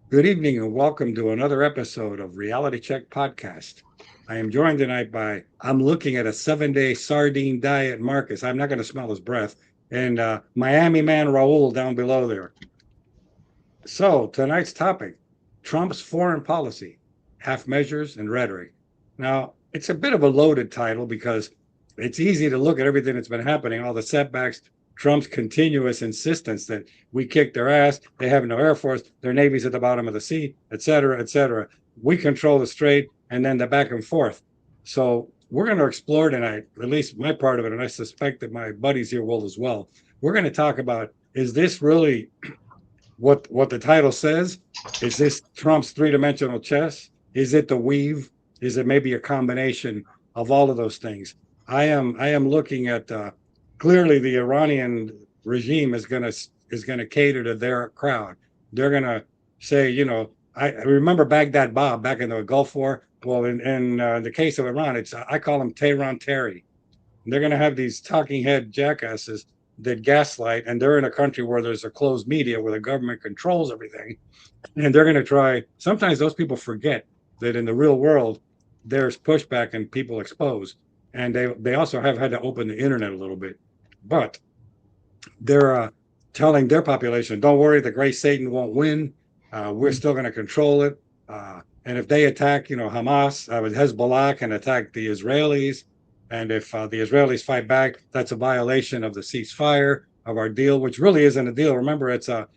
Good evening and welcome to another episode of Reality Check Podcast. I am joined tonight by, I'm looking at a 7-day sardine diet, Marcus. I'm not going to smell his breath. And Miami man Raul down below there. So, tonight's topic, Trump's foreign policy, half measures and rhetoric. Now, it's a bit of a loaded title because it's easy to look at everything that's been happening, all the setbacks, Trump's continuous insistence that we kick their ass, they have no air force, their navy's at the bottom of the sea, et cetera, et cetera. We control the strait, and then the back and forth. So we're going to explore tonight, at least my part of it, and I suspect that my buddies here will as well. We're going to talk about, is this really what the title says? Is this Trump's three-dimensional chess? Is it the weave? Is it maybe a combination of all of those things? I am looking at clearly the Iranian regime is gonna cater to their crowd. They're gonna say, I remember Baghdad Bob back in the Gulf War. Well, in the case of Iran, it's I call him Tehran Terry. They're going to have these talking head jackasses that gaslight, and they're in a country where there's a closed media where the government controls everything. And they're going to try. Sometimes those people forget that in the real world, there's pushback and people exposed. And they also have had to open the internet a little bit. But they're telling their population, don't worry, the gray Satan won't win. We're still going to control it. And if they attack, Hamas, Hezbollah can attack the Israelis. And if the Israelis fight back, that's a violation of the ceasefire, of our deal, which really isn't a deal. Remember, it's a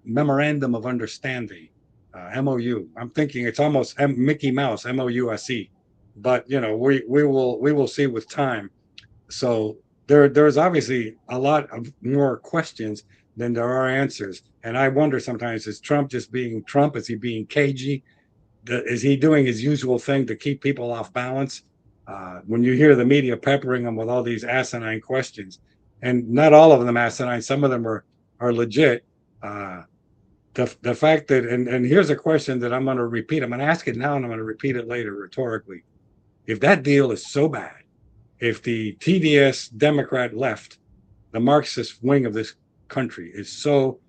memorandum of understanding, MOU. I'm thinking it's almost Mickey Mouse, MOUSE. But we will see with time. So there's obviously a lot of more questions than there are answers. And I wonder sometimes, is Trump just being Trump? Is he being cagey? Is he doing his usual thing to keep people off balance? When you hear the media peppering him with all these asinine questions, and not all of them asinine, some of them are legit. Uh, the fact that and here's a question that I'm going to repeat. I'm going to ask it now, and I'm going to repeat it later rhetorically. If that deal is so bad, if the TDS Democrat left, the Marxist wing of this country is so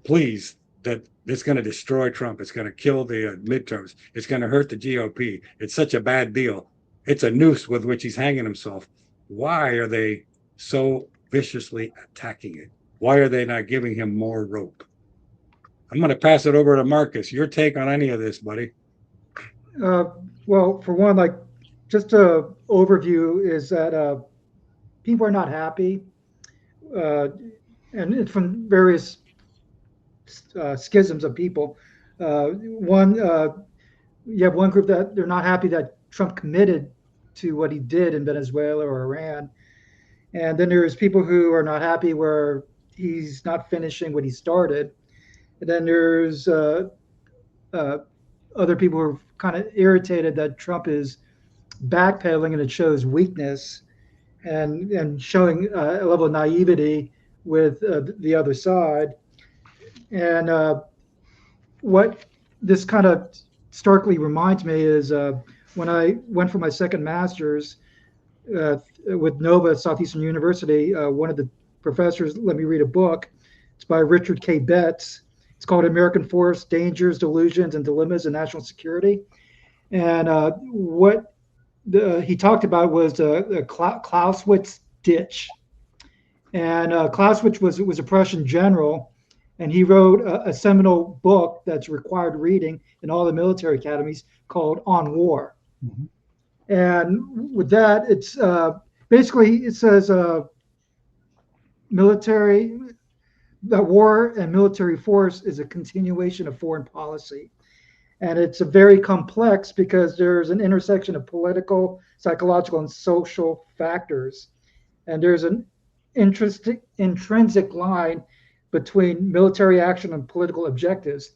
pleased that it's going to destroy Trump, it's going to kill the midterms, it's going to hurt the GOP, it's such a bad deal, it's a noose with which he's hanging himself. Why are they so viciously attacking it? Why are they not giving him more rope? I'm going to pass it over to Marcus. Your take on any of this, buddy? Uh, well, for one, like just a overview is that people are not happy, uh, and it's from various schisms of people. One, you have one group that they're not happy that Trump committed to what he did in Venezuela or Iran, and then there's people who are not happy where he's not finishing what he started, and then there's uh, other people who are kind of irritated that Trump is backpedaling and it shows weakness and showing a level of naivety with the other side. And what this kind of starkly reminds me is when I went for my second master's with Nova at Southeastern University, one of the professors let me read a book. It's by Richard K. Betts. It's called American Force Dangers, Delusions, and Dilemmas in National Security. And what he talked about was the Clausewitz ditch. And Clausewitz was a Prussian general, and he wrote a seminal book that's required reading in all the military academies called On War. Mhm. And with that, it's basically it says military that war and military force is a continuation of foreign policy. And it's a very complex because there's an intersection of political, psychological, and social factors. And there's an intrinsic line between military action and political objectives.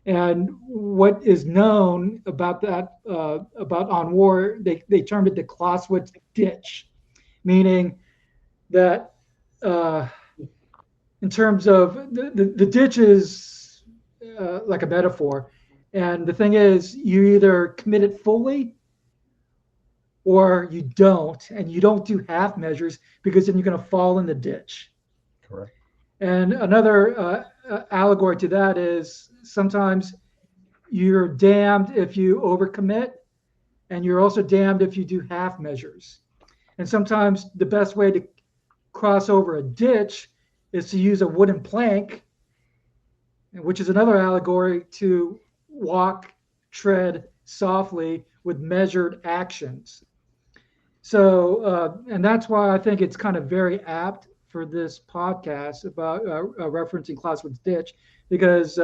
And what is known about that, about on war, they termed it the Clausewitz ditch, meaning that in terms of the ditch is like a metaphor. And the thing is, you either commit it fully or you don't, and you don't do half measures because then you're going to fall in the ditch. Correct. And another allegory to that is sometimes you're damned if you overcommit, and you're also damned if you do half measures. And sometimes the best way to cross over a ditch is to use a wooden plank, which is another allegory to walk, tread softly with measured actions. So, and that's why I think it's kind of very apt for this podcast about referencing Clausewitz ditch, because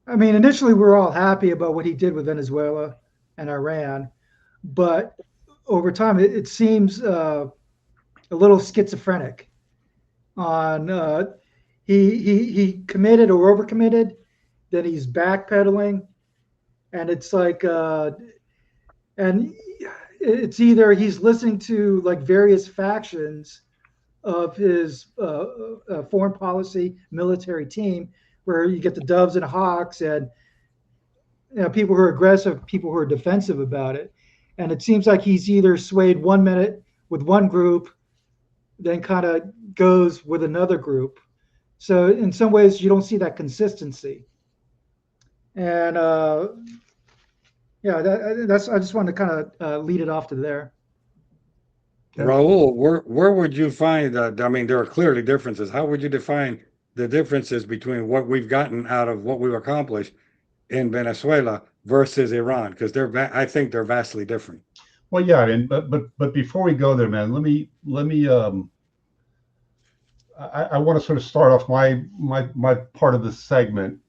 I mean, initially we were all happy about what he did with Venezuela and Iran, but over time it seems a little schizophrenic. On he committed or overcommitted, then he's backpedaling, and it's like and it's either he's listening to like various factions of his foreign policy military team, where you get the doves and hawks, and people who are aggressive, people who are defensive about it. And it seems like he's either swayed 1 minute with one group, then kind of goes with another group. So in some ways, you don't see that consistency. And yeah, that's I just wanted to kind of lead it off to there. Okay. Raul, where would you find I mean, there are clearly differences. How would you define the differences between what we've gotten out of what we've accomplished in Venezuela versus Iran? Because I think they're vastly different. Well, yeah, and but before we go there, man, let me I want to sort of start off my part of this segment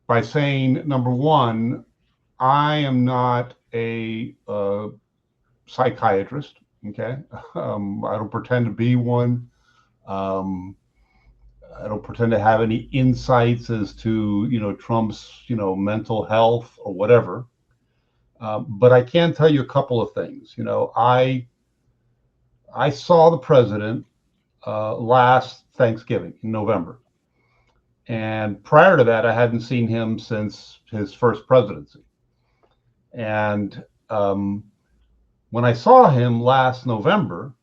by saying, number one, I am not a psychiatrist. Okay, I don't pretend to be one. I don't pretend to have any insights as to Trump's mental health or whatever. But I can tell you a couple of things. I saw the president last Thanksgiving in November. And prior to that, I hadn't seen him since his first presidency. And when I saw him last November,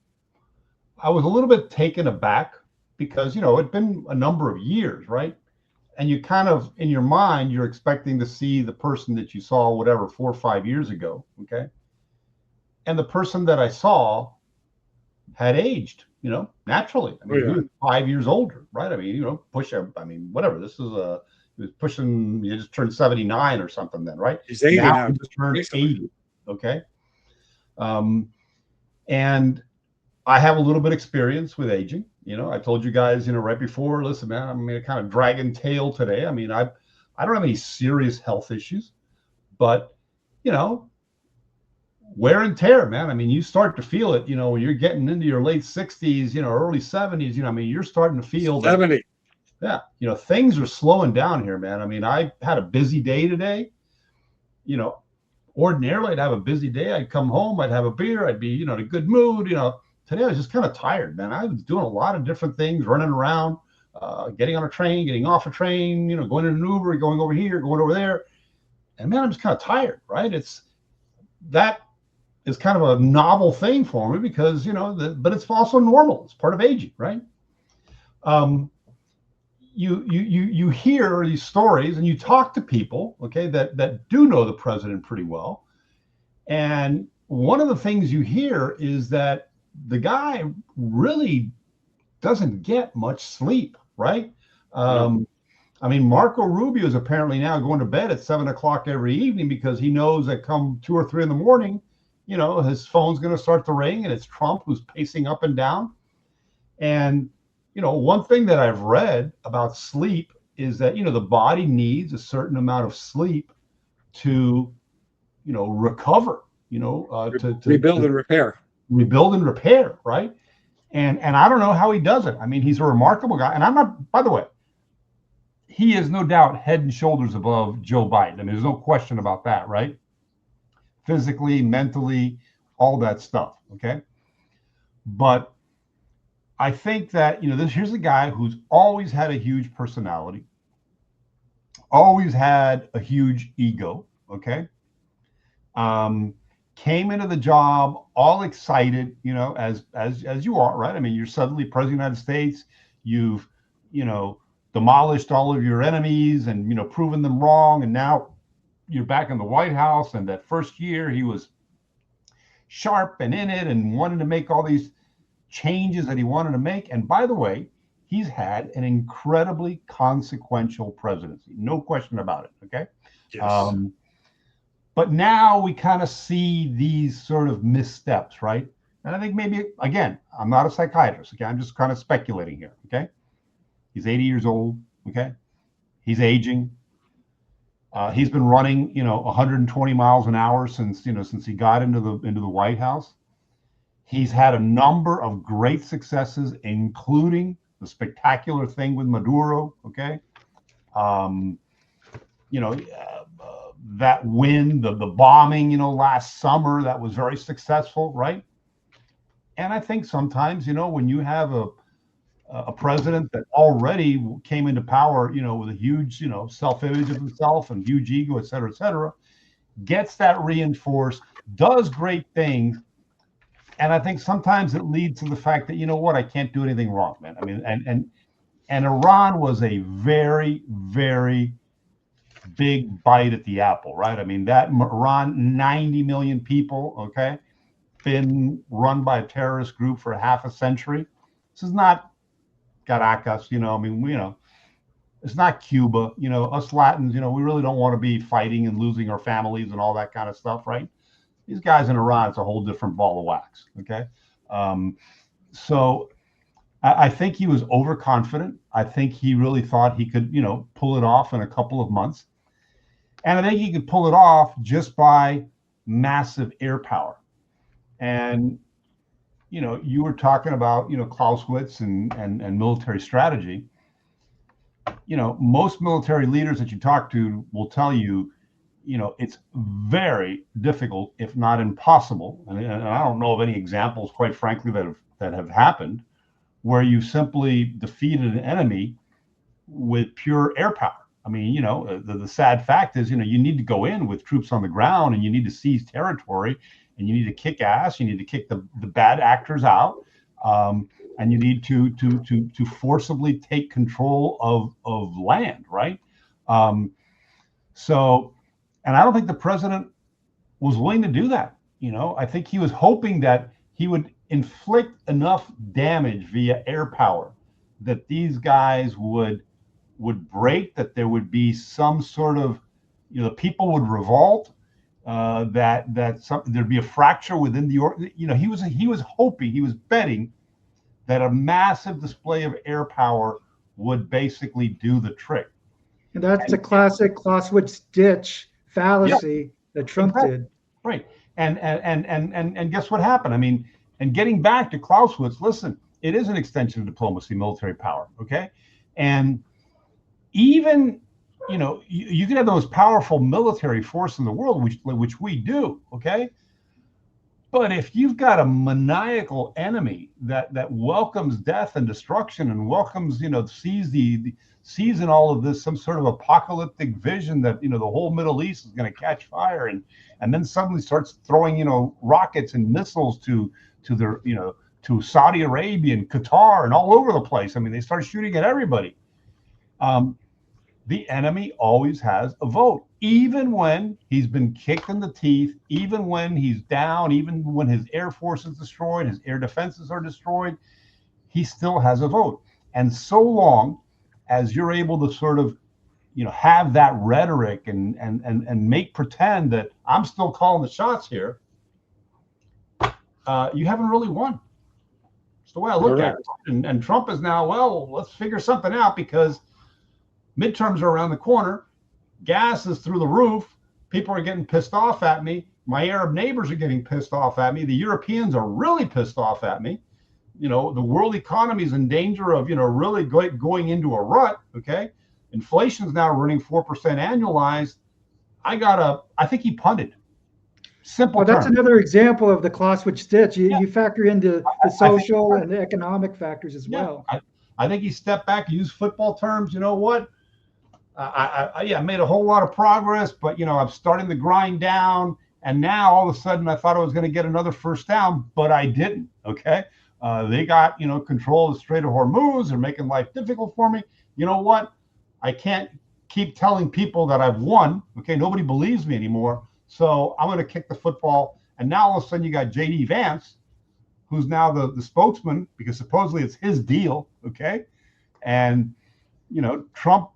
I was a little bit taken aback because, it'd been a number of years, right? And you kind of, in your mind, you're expecting to see the person that you saw, whatever, 4 or 5 years ago, okay? And the person that I saw had aged, naturally. I mean, he was 5 years older, right? I mean, whatever. This is he was pushing, you just turned 79 or something then, right? He's 80 now. He just turned 80, okay? And I have a little bit of experience with aging. I told you guys, right before, listen, man, I'm going to kind of dragging tail today. I mean, I don't have any serious health issues, but, wear and tear, man. I mean, you start to feel it, when you're getting into your late 60s, early 70s, I mean, you're starting to feel 70. That, things are slowing down here, man. I mean, I had a busy day today. Ordinarily I'd have a busy day. I'd come home, I'd have a beer, I'd be, in a good mood. Today I was just kind of tired, man. I was doing a lot of different things, running around, getting on a train, getting off a train, going in an Uber, going over here, going over there. And man, I'm just kind of tired, right? That is kind of a novel thing for me because, but it's also normal. It's part of aging, right? You hear these stories and you talk to people, okay, that do know the president pretty well. And one of the things you hear is that the guy really doesn't get much sleep, right? I mean, Marco Rubio is apparently now going to bed at 7 o'clock every evening because he knows that come 2 or 3 in the morning, his phone's going to start to ring and it's Trump who's pacing up and down. And, one thing that I've read about sleep is that, the body needs a certain amount of sleep to, recover, to rebuild and repair. Rebuild and repair, right? And I don't know how he does it. I mean, he's a remarkable guy. And I'm not, by the way, he is no doubt head and shoulders above Joe Biden. I mean, there's no question about that, right? Physically, mentally, all that stuff, okay? But I think that, here's a guy who's always had a huge personality, always had a huge ego, okay? Came into the job all excited, as you are, right? I mean, you're suddenly president of the United States. You've, demolished all of your enemies and, proven them wrong. And now you're back in the White House. And that first year he was sharp and in it and wanted to make all these changes that he wanted to make. And by the way, he's had an incredibly consequential presidency. No question about it. Okay. Yes. But now we kind of see these sort of missteps, right? And I think maybe, again, I'm not a psychiatrist. Okay. I'm just kind of speculating here. Okay. He's 80 years old. Okay. He's aging. He's been running, 120 miles an hour since he got into the White House. He's had a number of great successes, including the spectacular thing with Maduro. Okay. That win, the bombing, last summer, that was very successful, right? And I think sometimes, when you have a president that already came into power, with a huge, self-image of himself and huge ego, et cetera, gets that reinforced, does great things. And I think sometimes it leads to the fact that, I can't do anything wrong, man. I mean, and Iran was a very, very big bite at the apple, right? I mean, that Iran, 90 million people, okay, been run by a terrorist group for half a century. This is not Caracas, it's not Cuba, us Latins, we really don't want to be fighting and losing our families and all that kind of stuff, right? These guys in Iran, it's a whole different ball of wax, okay? So I think he was overconfident. I think he really thought he could, pull it off in a couple of months. And I think he could pull it off just by massive air power. And, you were talking about, Clausewitz and military strategy. Most military leaders that you talk to will tell you, it's very difficult, if not impossible. And I don't know of any examples, quite frankly, that have happened where you simply defeated an enemy with pure air power. I mean, the sad fact is, you need to go in with troops on the ground and you need to seize territory and you need to kick ass. You need to kick the bad actors out. And you need to forcibly take control of land, right? So, and I don't think the president was willing to do that. I think he was hoping that he would inflict enough damage via air power that these guys would break, that there would be some sort of, the people would revolt, there'd be a fracture within the, he was hoping, he was betting that a massive display of air power would basically do the trick. And that's a classic Clausewitz ditch fallacy that Trump did. Right. And guess what happened? I mean, and getting back to Clausewitz, listen, it is an extension of diplomacy, military power. Okay. And even, you can have the most powerful military force in the world, which we do. Okay. But if you've got a maniacal enemy that welcomes death and destruction and welcomes, sees in all of this some sort of apocalyptic vision that, the whole Middle East is going to catch fire and then suddenly starts throwing, rockets and missiles to their, to Saudi Arabia and Qatar and all over the place. I mean, they start shooting at everybody. The enemy always has a vote, even when he's been kicked in the teeth, even when he's down, even when his air force is destroyed, his air defenses are destroyed, he still has a vote. And so long as you're able to sort of, have that rhetoric and make pretend that I'm still calling the shots here, you haven't really won. It's the way I look at it. And Trump is now, well, let's figure something out because midterms are around the corner. Gas is through the roof. People are getting pissed off at me. My Arab neighbors are getting pissed off at me. The Europeans are really pissed off at me. The world economy is in danger of, really going into a rut. Okay. Inflation's now running 4% annualized. I think he punted. Simple. Well, that's another example of the Clausewitz ditch. You factor into the social and the economic factors as well. I think he stepped back, used football terms. You know what? I made a whole lot of progress, but I'm starting to grind down. And now all of a sudden I thought I was going to get another first down, but I didn't. Okay. They got, control of the Strait of Hormuz. They're making life difficult for me. You know what? I can't keep telling people that I've won. Okay, nobody believes me anymore. So I'm going to kick the football. And now all of a sudden you got J.D. Vance, who's now the spokesman because supposedly it's his deal. Okay, and Trump,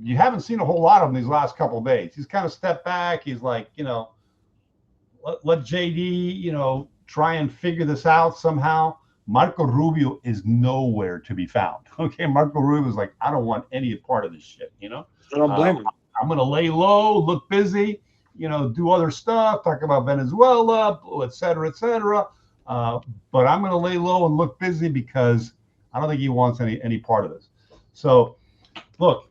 you haven't seen a whole lot of him these last couple of days. He's kind of stepped back. He's like, let JD, try and figure this out somehow. Marco Rubio is nowhere to be found. Okay, Marco Rubio is like, I don't want any part of this shit. I don't blame him. I'm going to lay low, look busy, do other stuff, talk about Venezuela, et cetera, et cetera. But I'm going to lay low and look busy because I don't think he wants any part of this. So, look,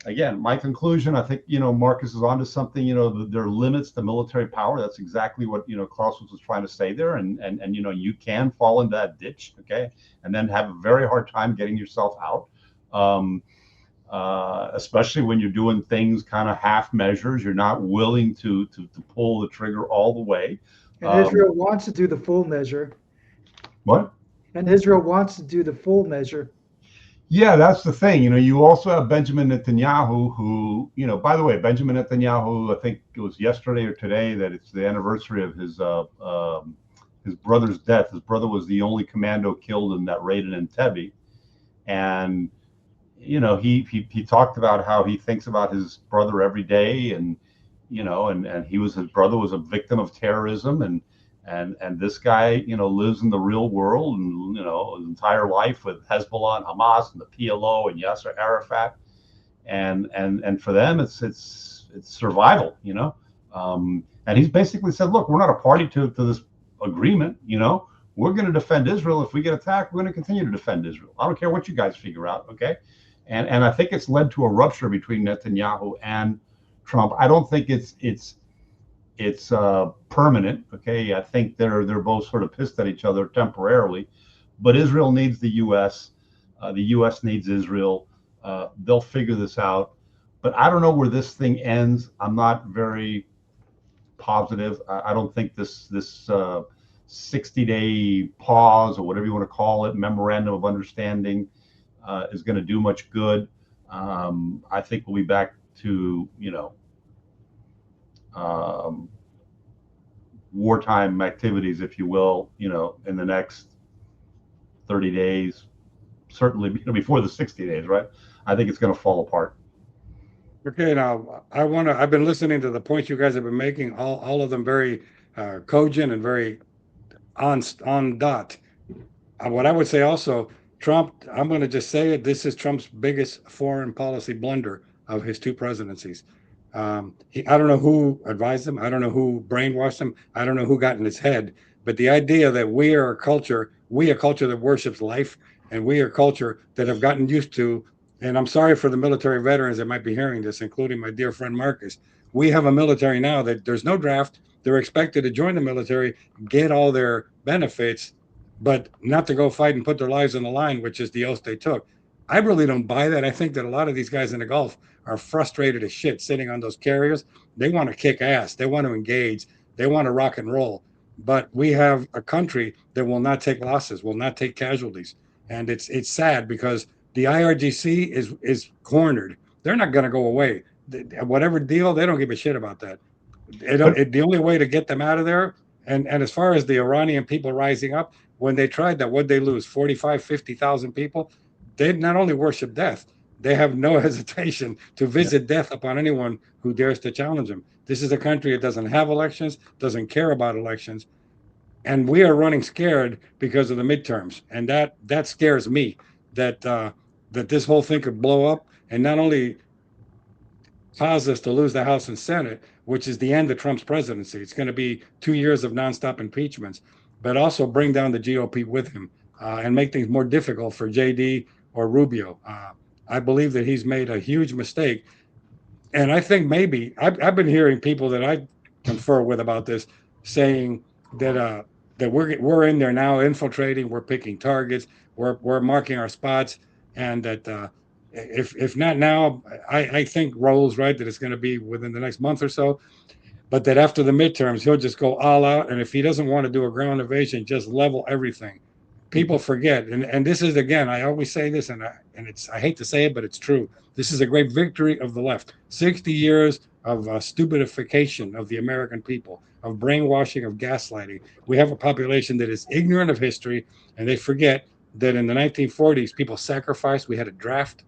again, my conclusion, I think, Marcus is onto something. There are limits to military power. That's exactly what, Clausewitz was trying to say there. And you can fall into that ditch, okay, and then have a very hard time getting yourself out. Especially when you're doing things kind of half measures. You're not willing to pull the trigger all the way. And Israel wants to do the full measure. What? And Israel wants to do the full measure. Yeah, that's the thing. You also have Benjamin Netanyahu, who, by the way, Benjamin Netanyahu, I think it was yesterday or today that it's the anniversary of his brother's death. His brother was the only commando killed in that raid in Entebbe. And he talked about how he thinks about his brother every day, and his brother was a victim of terrorism, and this guy lives in the real world, and his entire life with Hezbollah and Hamas and the PLO and Yasser Arafat, and for them it's survival, and he's basically said, look, we're not a party to this agreement, we're going to defend Israel. If we get attacked, we're going to continue to defend Israel. I don't care what you guys figure out, okay? And I think it's led to a rupture between Netanyahu and Trump. I don't think it's permanent. Okay, I think they're both sort of pissed at each other temporarily, but Israel needs the U.S. The U.S. needs Israel. They'll figure this out, but I don't know where this thing ends. I'm not very positive. I don't think this 60-day pause, or whatever you want to call it, memorandum of understanding, is going to do much good. I think we'll be back to wartime activities, if you will, in the next 30 days, certainly before the 60 days, right? I think it's going to fall apart. Okay, now I've been listening to the points you guys have been making, all of them very cogent and very on dot. What I would say also, Trump, I'm going to just say it, this is Trump's biggest foreign policy blunder of his two presidencies. I don't know who advised him. I don't know who brainwashed him. I don't know who got in his head. But the idea that we are a culture that worships life, and we are a culture that have gotten used to, and I'm sorry for the military veterans that might be hearing this, including my dear friend Marcus. We have a military now that there's no draft. They're expected to join the military, get all their benefits, but not to go fight and put their lives on the line, which is the oath they took. I really don't buy that. I think that a lot of these guys in the Gulf are frustrated as shit sitting on those carriers. They want to kick ass. They want to engage. They want to rock and roll. But we have a country that will not take losses, will not take casualties. And it's sad because the IRGC is cornered. They're not going to go away. Whatever deal, they don't give a shit about that. The only way to get them out of there, and as far as the Iranian people rising up, when they tried that, what'd they lose? 45, 50,000 people? They not only worship death, they have no hesitation to visit death upon anyone who dares to challenge them. This is a country that doesn't have elections, doesn't care about elections, and we are running scared because of the midterms, and that scares me. That this whole thing could blow up, and not only cause us to lose the House and Senate, which is the end of Trump's presidency. It's going to be 2 years of nonstop impeachments, but also bring down the GOP with him and make things more difficult for JD or Rubio. I believe that he's made a huge mistake. And I think maybe I've been hearing people that I confer with about this saying that we're in there now, infiltrating, we're picking targets, we're marking our spots, and that if not now, I think Raul's right that it's going to be within the next month or so. but that after the midterms, he'll just go all out. And if he doesn't want to do a ground invasion, just level everything. People forget. And this is, again, I always say this, and I hate to say it, but it's true. This is a great victory of the left. 60 years of stupidification of the American people, of brainwashing, of gaslighting. We have a population that is ignorant of history, and they forget that in the 1940s, people sacrificed. We had a draft.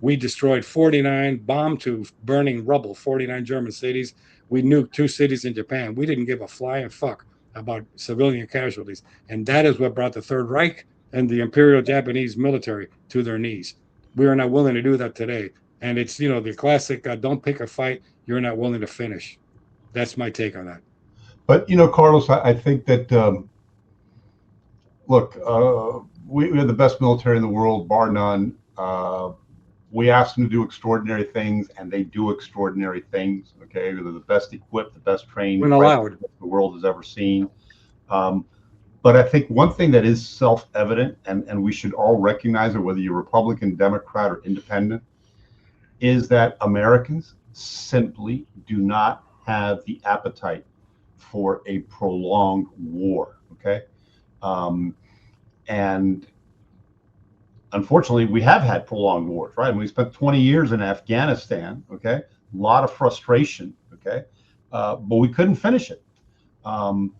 We destroyed 49, bombed to burning rubble, 49 German cities. We nuked 2 cities in Japan. We didn't give a flying fuck about civilian casualties. And that is what brought the Third Reich and the Imperial Japanese military to their knees. We are not willing to do that today. And it's, the classic, don't pick a fight you're not willing to finish. That's my take on that. But, Carlos, I think that, look, we have the best military in the world, bar none. We ask them to do extraordinary things, and they do extraordinary things. Okay, they're the best equipped, the best trained When allowed, the world has ever seen. But I think one thing that is self-evident, and we should all recognize it, whether you're Republican, Democrat, or Independent, is that Americans simply do not have the appetite for a prolonged war. Okay, and unfortunately, we have had prolonged wars, right? And we spent 20 years in Afghanistan, okay? A lot of frustration, okay? But we couldn't finish it. And,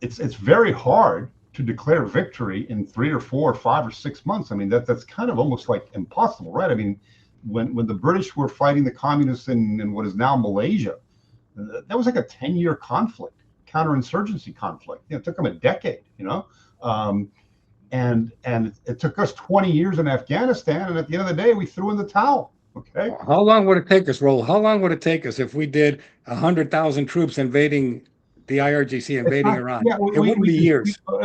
it's very hard to declare victory in 3 or 4 or 5 or 6 months. I mean, that's kind of almost like impossible, right? I mean, when the British were fighting the communists in what is now Malaysia, that was like a 10-year conflict. Counterinsurgency conflict. It took them a decade, and it took us 20 years in Afghanistan, and at the end of the day, we threw in the towel. Okay. How long would it take us, Roll? How long would it take us if we did 100,000 troops invading the IRGC, invading Iran? Yeah, it wouldn't be years. First of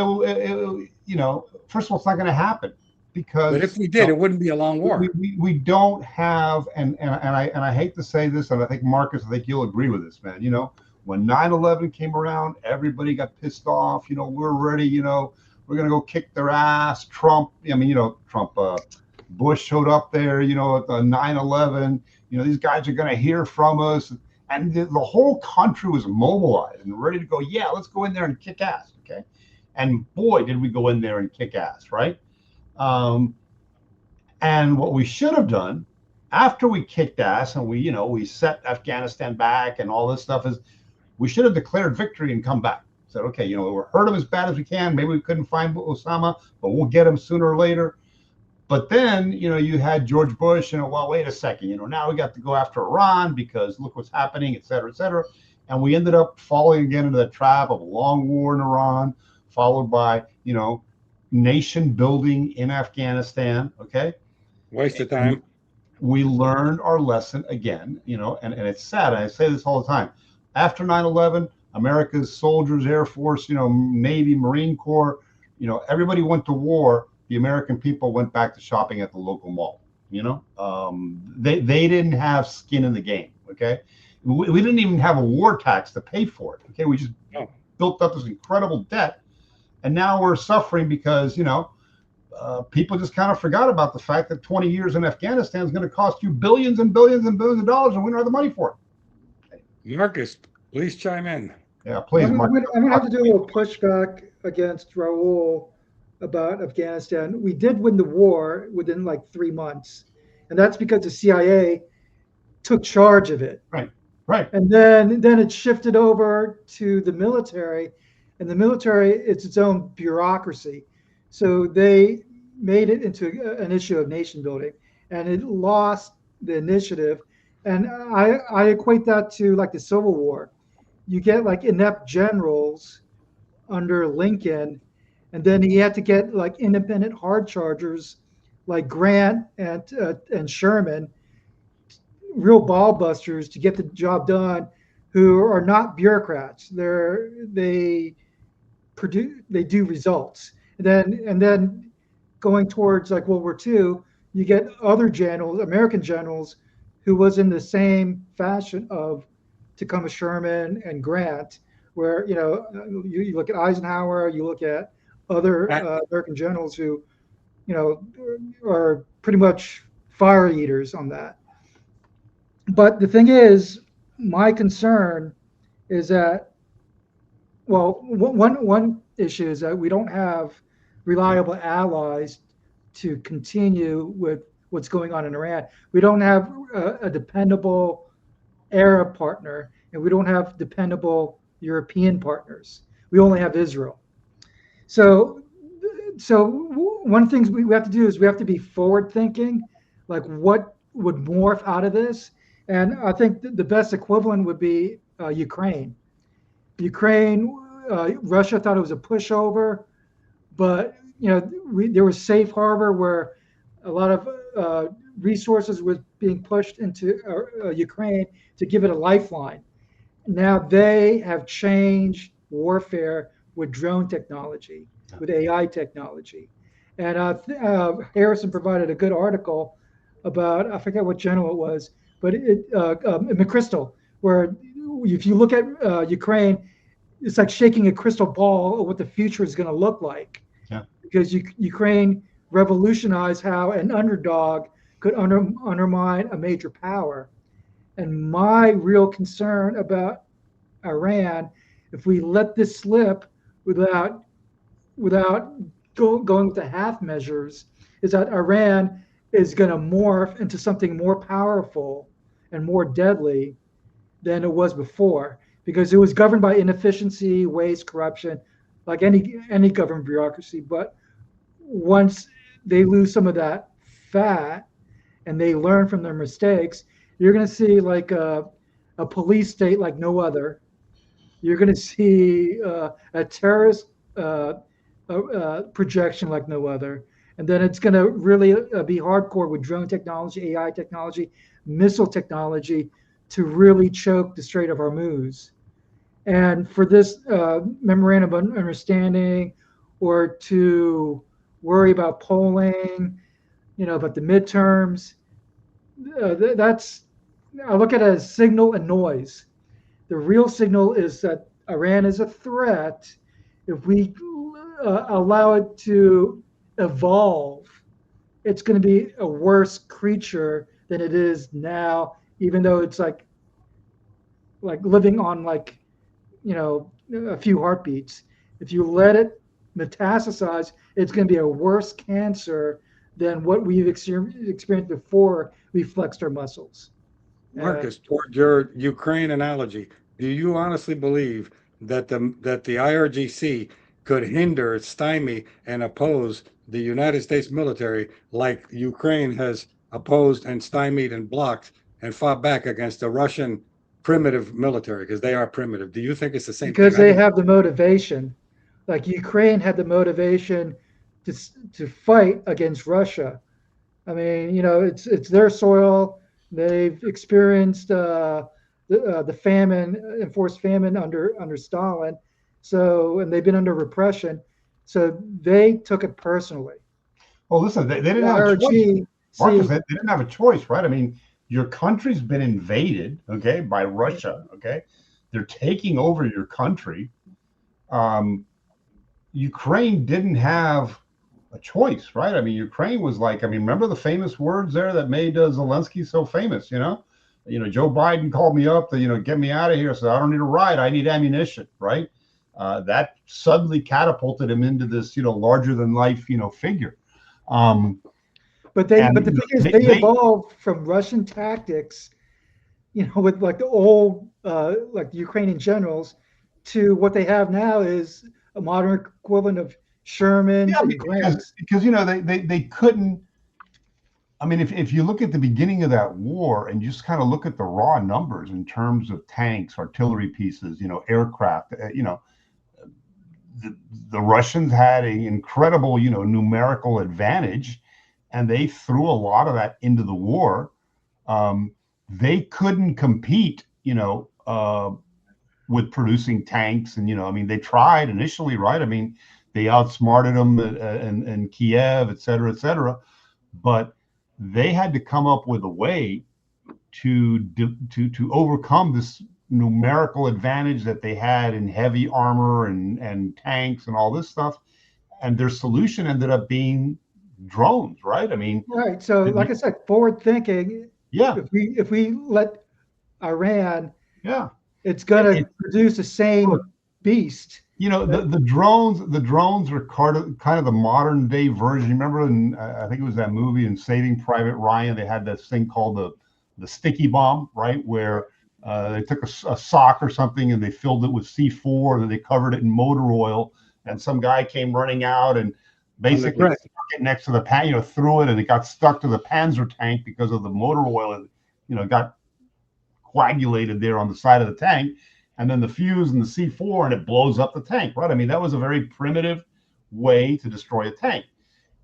all, it's not going to happen because. But if we did, it wouldn't be a long war. We don't have, and I hate to say this, and I think Marcus, I think you'll agree with this, man. When 9/11 came around, everybody got pissed off. We're ready. We're going to go kick their ass. Trump, Bush showed up there, at the 9/11. These guys are going to hear from us. And the whole country was mobilized and ready to go. Yeah, let's go in there and kick ass. Okay. And boy, did we go in there and kick ass, right? And what we should have done after we kicked ass and we set Afghanistan back and all this stuff is, we should have declared victory and come back. Said, okay, we'll hurt him as bad as we can. Maybe we couldn't find Osama, but we'll get him sooner or later. But then, you had George Bush, well, wait a second, now we got to go after Iran because look what's happening, et cetera, et cetera. And we ended up falling again into the trap of a long war in Iran, followed by, nation building in Afghanistan. Okay. Waste of time. We learned our lesson again, and it's sad. And I say this all the time. After 9/11, America's soldiers, Air Force, Navy, Marine Corps, everybody went to war. The American people went back to shopping at the local mall. They didn't have skin in the game. Okay, we didn't even have a war tax to pay for it. Okay, we just built up this incredible debt, and now we're suffering because people just kind of forgot about the fact that 20 years in Afghanistan is going to cost you billions and billions and billions of dollars, and we don't have the money for it. Marcus, please chime in. Yeah, please. I'm going to have to do a little pushback against Raul about Afghanistan. We did win the war within like 3 months, and that's because the CIA took charge of it. Right. And then it shifted over to the military, and the military, it's its own bureaucracy. So they made it into an issue of nation building, and it lost the initiative. And I equate that to like the Civil War. You get like inept generals under Lincoln, and then he had to get like independent hard chargers like Grant and Sherman, real ball busters to get the job done, who are not bureaucrats. They do results. And then going towards like World War II, you get other generals, American generals, who was in the same fashion of Tacoma Sherman and Grant, where you look at Eisenhower, you look at other American generals who are pretty much fire eaters on that. But the thing is, my concern is that, well, one issue is that we don't have reliable allies to continue with what's going on in Iran. We don't have a dependable Arab partner, and we don't have dependable European partners. We only have Israel. So, so one of the things we have to do is we have to be forward thinking, like what would morph out of this. And I think the best equivalent would be Ukraine. Ukraine, Russia thought it was a pushover, but there was safe harbor where a lot of resources was being pushed into Ukraine to give it a lifeline. Now they have changed warfare with drone technology, with AI technology. And Harrison provided a good article about, I forget what general it was, but McChrystal, where if you look at Ukraine, it's like shaking a crystal ball of what the future is going to look like. Yeah. Because Ukraine revolutionized how an underdog could undermine a major power. And my real concern about Iran, if we let this slip without going with the half measures, is that Iran is going to morph into something more powerful and more deadly than it was before, because it was governed by inefficiency, waste, corruption, like any government bureaucracy. But once they lose some of that fat and they learn from their mistakes, you're going to see like a police state like no other. You're going to see a terrorist projection like no other. And then it's going to really be hardcore with drone technology, AI technology, missile technology to really choke the Strait of Hormuz. And for this memorandum of understanding or to worry about polling, about the midterms, that's, I look at it as signal and noise. The real signal is that Iran is a threat. If we allow it to evolve, it's going to be a worse creature than it is now, even though it's like living on a few heartbeats. If you let it metastasize, it's going to be a worse cancer than what we've experienced before we flexed our muscles. Marcus, toward your Ukraine analogy, do you honestly believe that the IRGC could hinder, stymie, and oppose the United States military like Ukraine has opposed and stymied and blocked and fought back against the Russian primitive military, because they are primitive? Do you think it's the same Because thing? they have the motivation. Like Ukraine had the motivation to fight against Russia. I mean, it's their soil. They've experienced the famine, enforced famine under Stalin. So, and they've been under repression. So they took it personally. Well, listen, they didn't The have a choice. IRG, Marcus, see, they didn't have a choice, right? I mean, your country's been invaded, okay, by Russia, okay? They're taking over your country. Ukraine didn't have a choice, right? I mean, Ukraine was like, I mean, remember the famous words there that made Zelensky so famous, Joe Biden called me up to, get me out of here. So I don't need a ride. I need ammunition, right? That suddenly catapulted him into this, larger than life, figure. but the thing is, they evolved from Russian tactics, with like the old, like the Ukrainian generals, to what they have now is a modern equivalent of Shermans and Grants. Because they couldn't. I mean, if you look at the beginning of that war and you just kind of look at the raw numbers in terms of tanks, artillery pieces, aircraft, the Russians had an incredible, numerical advantage, and they threw a lot of that into the war. They couldn't compete, with producing tanks, and I mean, they tried initially, right? I mean, they outsmarted them in Kiev, et cetera, but they had to come up with a way to overcome this numerical advantage that they had in heavy armor and tanks and all this stuff. And their solution ended up being drones, right? I mean, Right. So, like I said, forward thinking. yeah, If we let Iran, yeah. it's going It, to produce the look, same beast. the drones are kind of the modern day version. Remember, in I think it was that movie in Saving Private Ryan, they had this thing called the sticky bomb, right? Where they took a sock or something and they filled it with C4, and they covered it in motor oil, and some guy came running out and On the basically track. stuck it next to the pan, threw it, and it got stuck to the Panzer tank because of the motor oil, and got coagulated there on the side of the tank, and then the fuse and the C4, and it blows up the tank, right? I mean, that was a very primitive way to destroy a tank.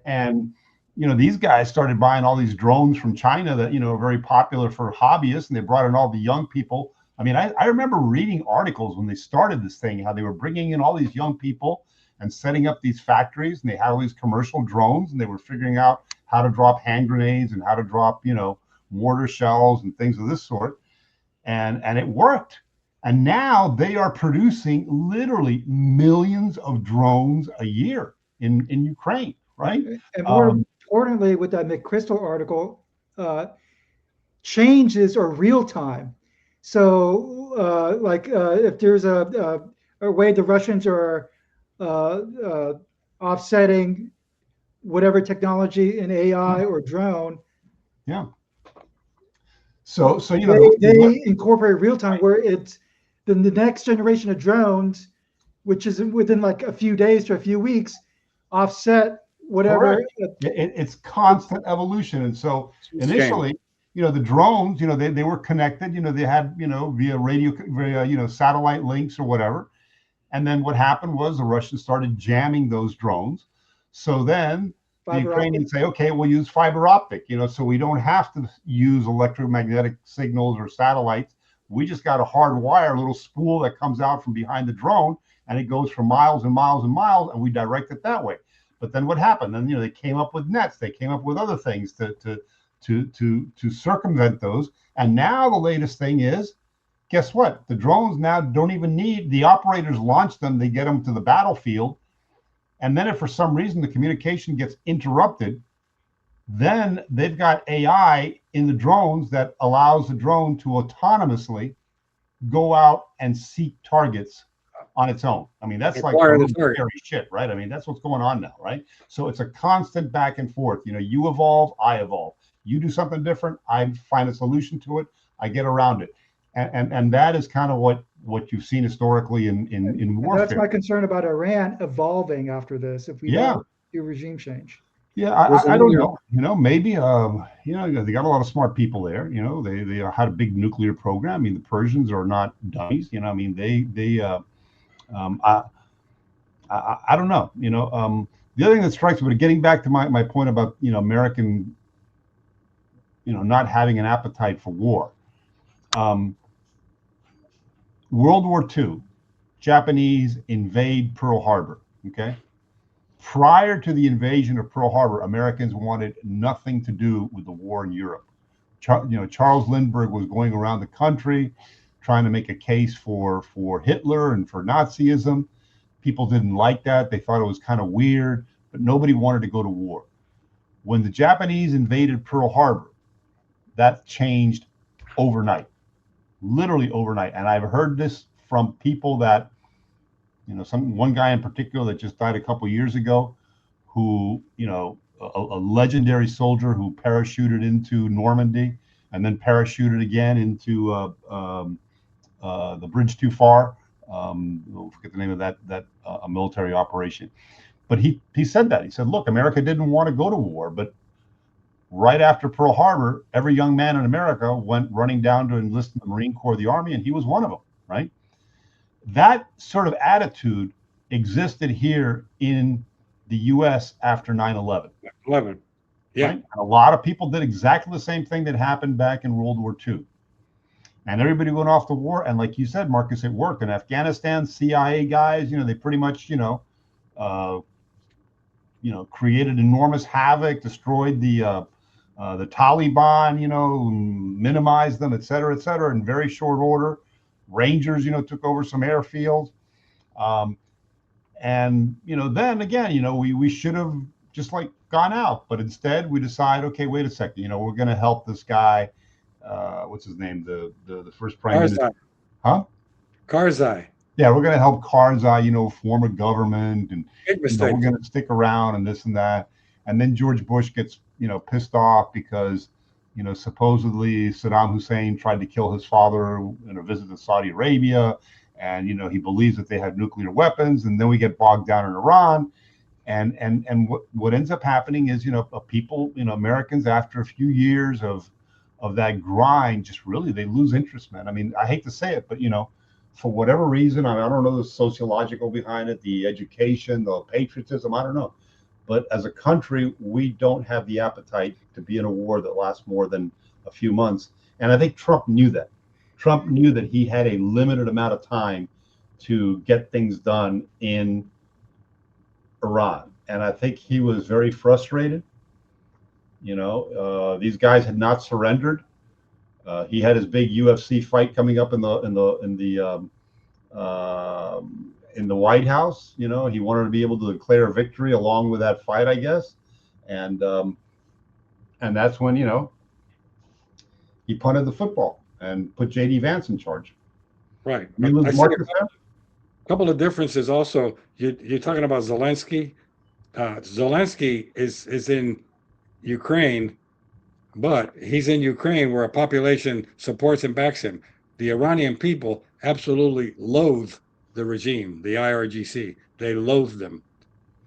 And these guys started buying all these drones from China that are very popular for hobbyists, and they brought in all the young people. I mean, I remember reading articles when they started this thing, how they were bringing in all these young people and setting up these factories, and they had all these commercial drones, and they were figuring out how to drop hand grenades and how to drop mortar shells and things of this sort, and it worked. And now they are producing literally millions of drones a year in Ukraine, right? And more Um, importantly, with that McChrystal article, uh, changes are real time. So, if there's a way the Russians are uh, uh, offsetting whatever technology in yeah, AI or drone, yeah. So they incorporate real time where it's the next generation of drones, which is within like a few days to a few weeks, offset whatever. correct. It's constant evolution. And so initially, the drones, they were connected. They had via radio, via satellite links or whatever. And then what happened was the Russians started jamming those drones. So then the Fiber Ukrainians say, okay, we'll use fiber optic, so we don't have to use electromagnetic signals or satellites. We just got a hardwire little spool that comes out from behind the drone, and it goes for miles and miles and miles, and we direct it that way. But then what happened? Then they came up with nets, they came up with other things to circumvent those. And now the latest thing is, guess what? The drones now don't even need the operators launch them, they get them to the battlefield. And then if for some reason the communication gets interrupted, then they've got AI in the drones that allows the drone to autonomously go out and seek targets on its own. I mean, that's like some scary shit, right? I mean, that's what's going on now, right? So it's a constant back and forth. You evolve, I evolve. You do something different, I find a solution to it, I get around it. And that is kind of what you've seen historically in warfare. That's my concern about Iran evolving after this if we don't do regime change. Yeah, I don't know. Maybe they got a lot of smart people there. They had a big nuclear program. I mean, the Persians are not dummies. I mean, I don't know. The other thing that strikes me, but getting back to my point about American, not having an appetite for war. World War II, Japanese invade Pearl Harbor. Okay. Prior to the invasion of Pearl Harbor, Americans wanted nothing to do with the war in Europe. Charles Lindbergh was going around the country trying to make a case for Hitler and for Nazism. People didn't like that. They thought it was kind of weird, but nobody wanted to go to war. When the Japanese invaded Pearl Harbor, that changed overnight, literally overnight. And I've heard this from people that, one guy in particular that just died a couple years ago, who, a legendary soldier who parachuted into Normandy and then parachuted again into the bridge too far. I'll forget the name of that a military operation. But he said that. He said, look, America didn't want to go to war, but right after Pearl Harbor, every young man in America went running down to enlist in the Marine Corps, the Army, and he was one of them, right? That sort of attitude existed here in the U.S. after 9/11. 11. Yeah. Right? And a lot of people did exactly the same thing that happened back in World War II. And everybody went off to war. And like you said, Marcus, it worked. In Afghanistan, CIA guys, they pretty much, created enormous havoc, destroyed the Taliban, minimized them, et cetera, in very short order. Rangers, took over some airfields. And, then again, we should have just like gone out. But instead, we decide, okay, wait a second, we're going to help this guy. What's his name? The first prime minister, Karzai. huh? Karzai. Yeah, we're going to help Karzai, form a government, and Big we're mistake. going to stick around and this and that. And then George Bush gets, pissed off because, supposedly Saddam Hussein tried to kill his father in a visit to Saudi Arabia, and he believes that they had nuclear weapons. And then we get bogged down in Iran, and what ends up happening is, people, Americans, after a few years of that grind, just really they lose interest, man. I mean, I hate to say it, but for whatever reason, I don't know the sociological behind it, the education, the patriotism, I don't know. But as a country, we don't have the appetite to be in a war that lasts more than a few months. And I think Trump knew that. Trump knew that he had a limited amount of time to get things done in Iran. And I think he was very frustrated. These guys had not surrendered. He had his big UFC fight coming up in the White House. He wanted to be able to declare victory along with that fight, I guess, and that's when he punted the football and put J.D. Vance in charge. Right. You lose I see Marcus a couple of differences also. You're talking about Zelensky. Zelensky is in Ukraine, but he's in Ukraine where a population supports and backs him. The Iranian people absolutely loathe the regime, the IRGC. They loathe them.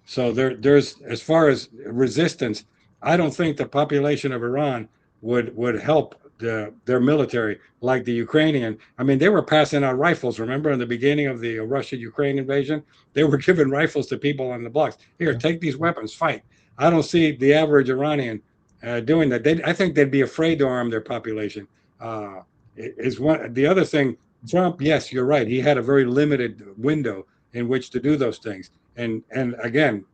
So there's, as far as resistance, I don't think the population of Iran would help their military like the Ukrainian. I mean, they were passing out rifles. Remember, in the beginning of the Russia-Ukraine invasion, they were giving rifles to people on the blocks. Here, take these weapons, fight. I don't see the average Iranian doing that. I think they'd be afraid to arm their population. Is one the other thing? Trump, yes, you're right. He had a very limited window in which to do those things. And again,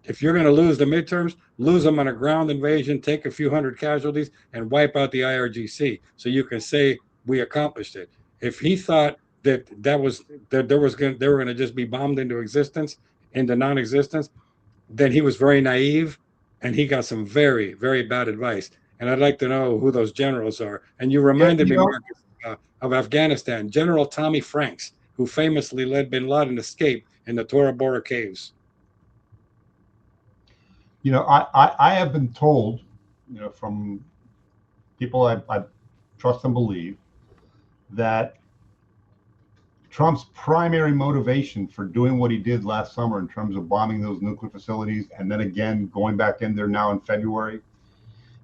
if you're going to lose the midterms, lose them on a ground invasion, take a few hundred casualties, and wipe out the IRGC, so you can say we accomplished it. If he thought that they were going to just be bombed into non-existence, then he was very naive, and he got some very, very bad advice. And I'd like to know who those generals are. And you reminded me, Marcus, of Afghanistan, General Tommy Franks, who famously led bin Laden escape in the Tora Bora caves. I have been told, from people I trust and believe, that Trump's primary motivation for doing what he did last summer in terms of bombing those nuclear facilities and then again going back in there now in February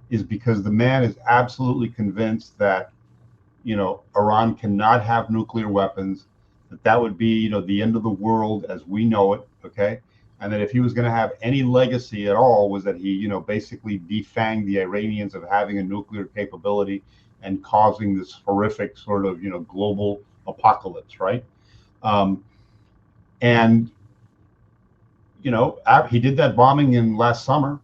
is because the man is absolutely convinced that, Iran cannot have nuclear weapons, that would be, the end of the world as we know it, okay? And that if he was going to have any legacy at all was that he, basically defanged the Iranians of having a nuclear capability and causing this horrific sort of, global apocalypse, right? And he did that bombing in last summer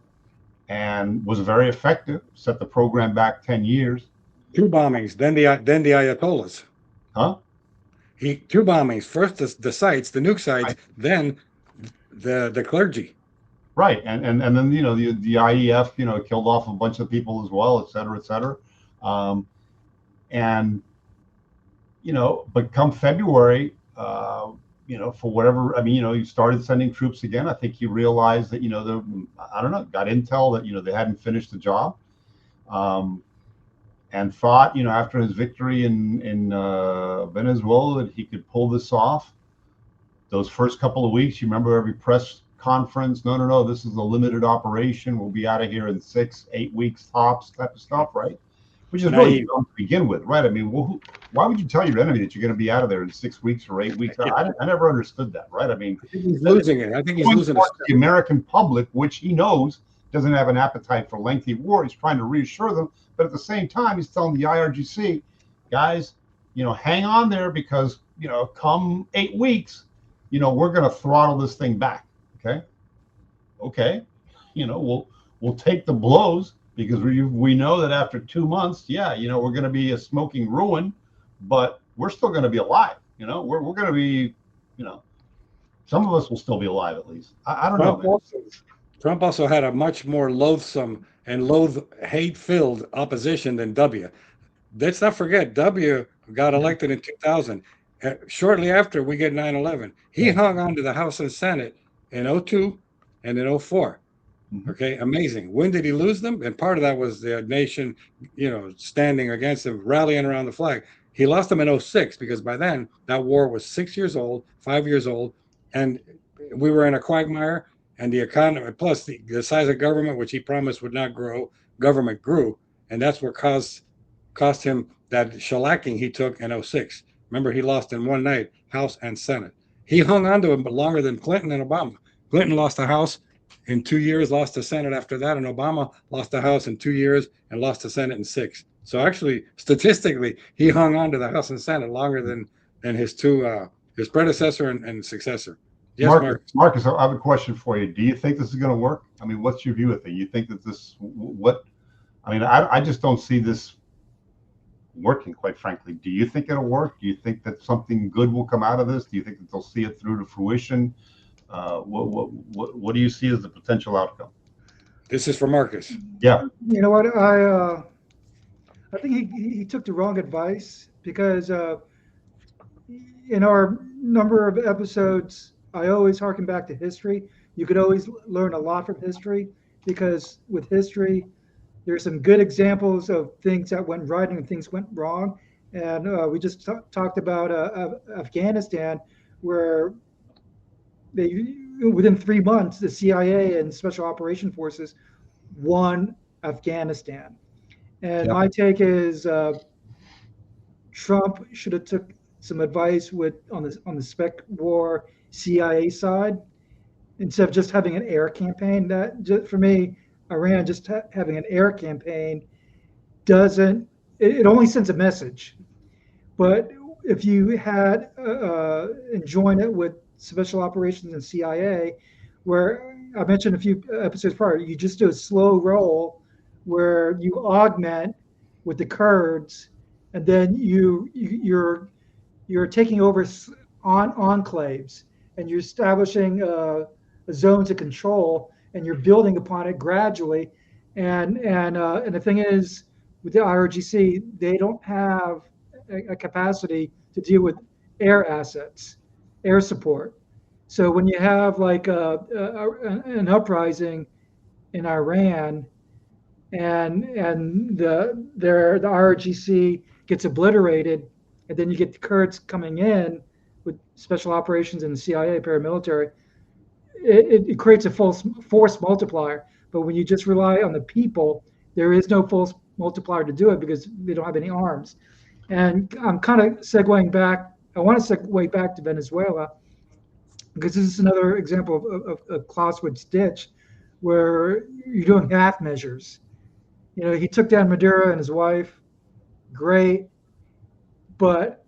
and was very effective, set the program back 10 years. Two bombings, then the Ayatollahs. Huh? Two bombings, first the sites, the nuke sites, then the clergy. Right, and then the IEF killed off a bunch of people as well, et cetera, et cetera. And but come February, for whatever, I mean, he started sending troops again. I think he realized that I don't know, got intel that they hadn't finished the job, and thought after his victory in Venezuela that he could pull this off. Those first couple of weeks, you remember every press conference, no, this is a limited operation, we'll be out of here in 6-8 weeks tops, type of stuff, right? Which is really dumb to begin with, right? I mean, why would you tell your enemy that you're going to be out of there in 6 weeks or 8 weeks? I never understood that, right? I mean, he's losing it. I think he's losing it. The American public, which he knows doesn't have an appetite for lengthy war, he's trying to reassure them, but at the same time, he's telling the IRGC, guys, hang on there because come 8 weeks, we're going to throttle this thing back. Okay, we'll take the blows because we know that after 2 months, we're going to be a smoking ruin, but we're still going to be alive. We're going to be, some of us will still be alive at least. I don't know. Trump also had a much more loathsome and hate-filled opposition than W. Let's not forget, W got elected in 2000. Shortly after we get 9/11, he Yeah. hung on to the House and Senate in '02 and in '04. Mhm. Okay, amazing. When did he lose them? And part of that was the nation, standing against him, rallying around the flag. He lost them in '06 because by then that war was 6 years old, 5 years old, and we were in a quagmire. And the economy, plus the size of government, which he promised would not grow, government grew, and that's what cost him that shellacking he took in '06. Remember, he lost in one night, House and Senate. He hung on to him longer than Clinton and Obama. Clinton lost the House in 2 years, lost the Senate after that, and Obama lost the House in 2 years and lost the Senate in six. So actually, statistically, he hung on to the House and Senate longer than his predecessor and successor. Yes, Mark. Marcus, I have a question for you. Do you think this is going to work? I mean, what's your view of it? You think that I just don't see this working, quite frankly. Do you think it'll work? Do you think that something good will come out of this? Do you think that they'll see it through to fruition? What do you see as the potential outcome? This is for Marcus. Yeah. You know what? I think he took the wrong advice because in our number of episodes, I always harken back to history. You could always learn a lot from history because with history, there's some good examples of things that went right and things went wrong. And we just talked about Afghanistan, where within 3 months, the CIA and Special Operation Forces won Afghanistan. And Yep. my take is Trump should have took some advice on the spec war CIA side instead of just having an air campaign. That just, for me, Iran just having an air campaign doesn't. It only sends a message. But if you had and join it with special operations and CIA, where I mentioned a few episodes prior, you just do a slow roll where you augment with the Kurds, and then you're taking over on enclaves, and you're establishing zones of control, and you're building upon it gradually. And the thing is, with the IRGC, they don't have a capacity to deal with air assets, air support. So when you have like an uprising in Iran, and the RGC gets obliterated, and then you get the Kurds coming in with special operations and the CIA paramilitary, it creates a force multiplier. But when you just rely on the people, there is no force multiplier to do it because they don't have any arms. And I'm kind of segueing back. I want to segue back to Venezuela because this is another example of Clausewitz ditch, where you're doing half measures. You know, he took down Maduro and his wife. Great. But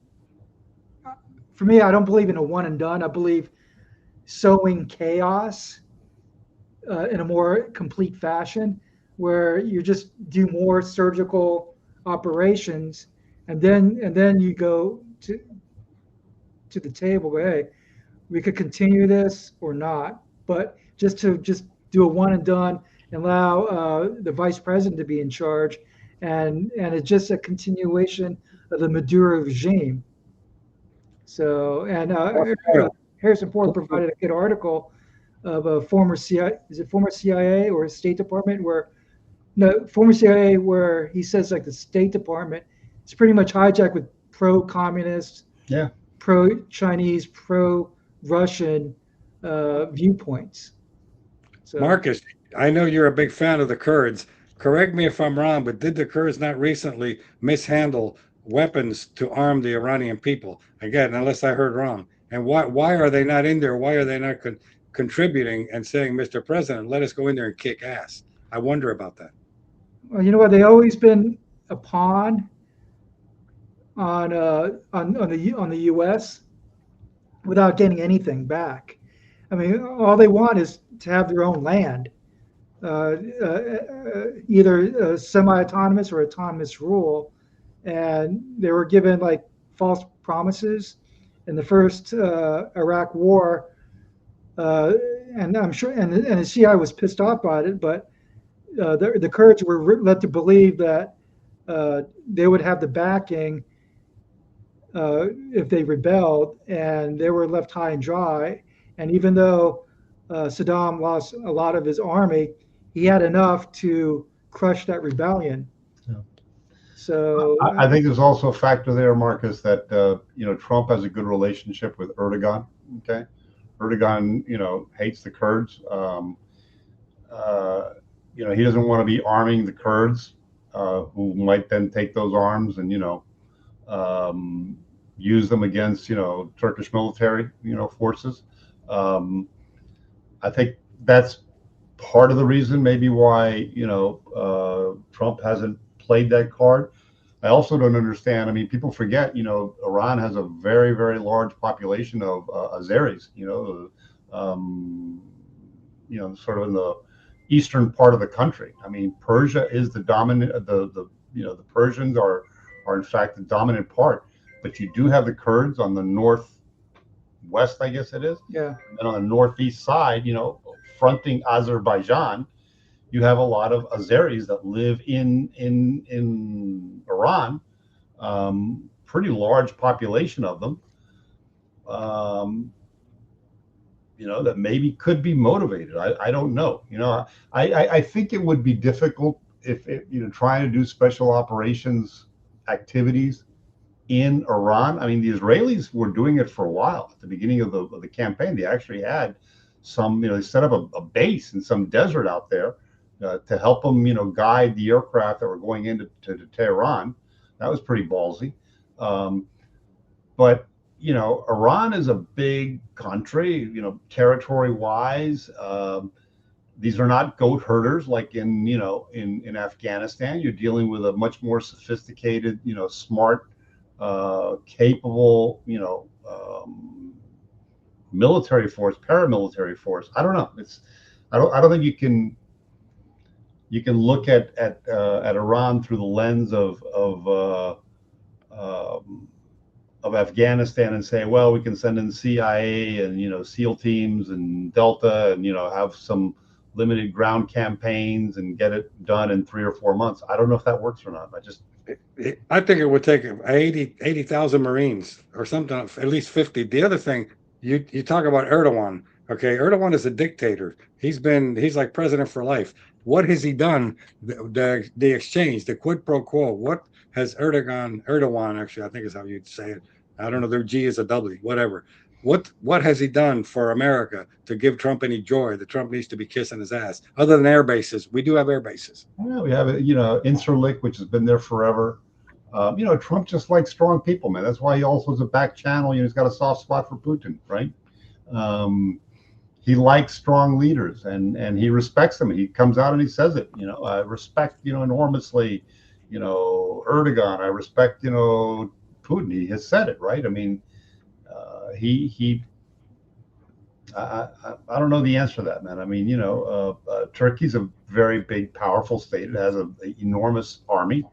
for me, I don't believe in a one and done. I believe sowing chaos in a more complete fashion, where you just do more surgical operations, and then you go to the table. Hey, we could continue this or not, but just do a one and done and allow the vice president to be in charge, and it's just a continuation of the Maduro regime. So, and Harrison Ford provided a good article of a former CIA, is it former CIA or State Department, where no, former CIA, where he says like the State Department is pretty much hijacked with pro-communist, Yeah. pro-Chinese, pro-Russian viewpoints. So, Marcus, I know you're a big fan of the Kurds. Correct me if I'm wrong, but did the Kurds not recently mishandle weapons to arm the Iranian people? Again, unless I heard wrong. And why are they not in there? Why are they not contributing and saying, Mr. President, let us go in there and kick ass? I wonder about that. well, you know what? They always been a pawn on the U.S. without getting anything back. I mean, all they want is to have their own land, either semi-autonomous or autonomous rule, and they were given like false promises in the first Iraq War. and I'm sure, and the CIA was pissed off by it, but the Kurds were led to believe that they would have the backing if they rebelled, and they were left high and dry. And even though Saddam lost a lot of his army, he had enough to crush that rebellion. Yeah. So I think there's also a factor there, Marcus, that Trump has a good relationship with Erdogan. Okay, Erdogan, hates the Kurds. He doesn't want to be arming the Kurds, who might then take those arms and use them against Turkish military forces. I think that's part of the reason, maybe why Trump hasn't played that card. I also don't understand. I mean, people forget, Iran has a very, very large population of Azeris. Sort of in the eastern part of the country. I mean, Persia is the dominant. The Persians are in fact the dominant part. But you do have the Kurds on the northwest, I guess it is. yeah, And on the northeast side, fronting Azerbaijan, you have a lot of Azeris that live in Iran. Pretty large population of them. That maybe could be motivated. I don't know. I think it would be difficult if trying to do special operations activities in Iran. I mean, the Israelis were doing it for a while. At the beginning of the campaign, they actually had some, they set up a base in some desert out there to help them, guide the aircraft that were going into Tehran. That was pretty ballsy. But Iran is a big country, territory-wise. These are not goat herders like in Afghanistan. You're dealing with a much more sophisticated, smart, capable, military force, paramilitary force. I don't know. I don't think you can look at Iran through the lens of Afghanistan and say, well, we can send in CIA and SEAL teams and Delta and have some limited ground campaigns and get it done in 3 or 4 months. I don't know if that works or not. I think it would take 80,000 Marines or something, at least 50. The other thing, you talk about Erdogan. Okay, Erdogan is a dictator. He's like president for life. What has he done? The exchange, the quid pro quo. What has Erdogan, actually, I think is how you'd say it. I don't know, their G is a W, whatever. What has he done for America to give Trump any joy that Trump needs to be kissing his ass? Other than air bases, we do have air bases. Yeah, we have Incirlik, which has been there forever. Trump just likes strong people, man. That's why he also has a back channel. He's got a soft spot for Putin, right? He likes strong leaders, and he respects them. He comes out and he says it. I respect enormously, Erdogan. I respect Putin. He has said it, right? I mean, I don't know the answer to that, man. I mean, Turkey's a very big, powerful state. It has an enormous army.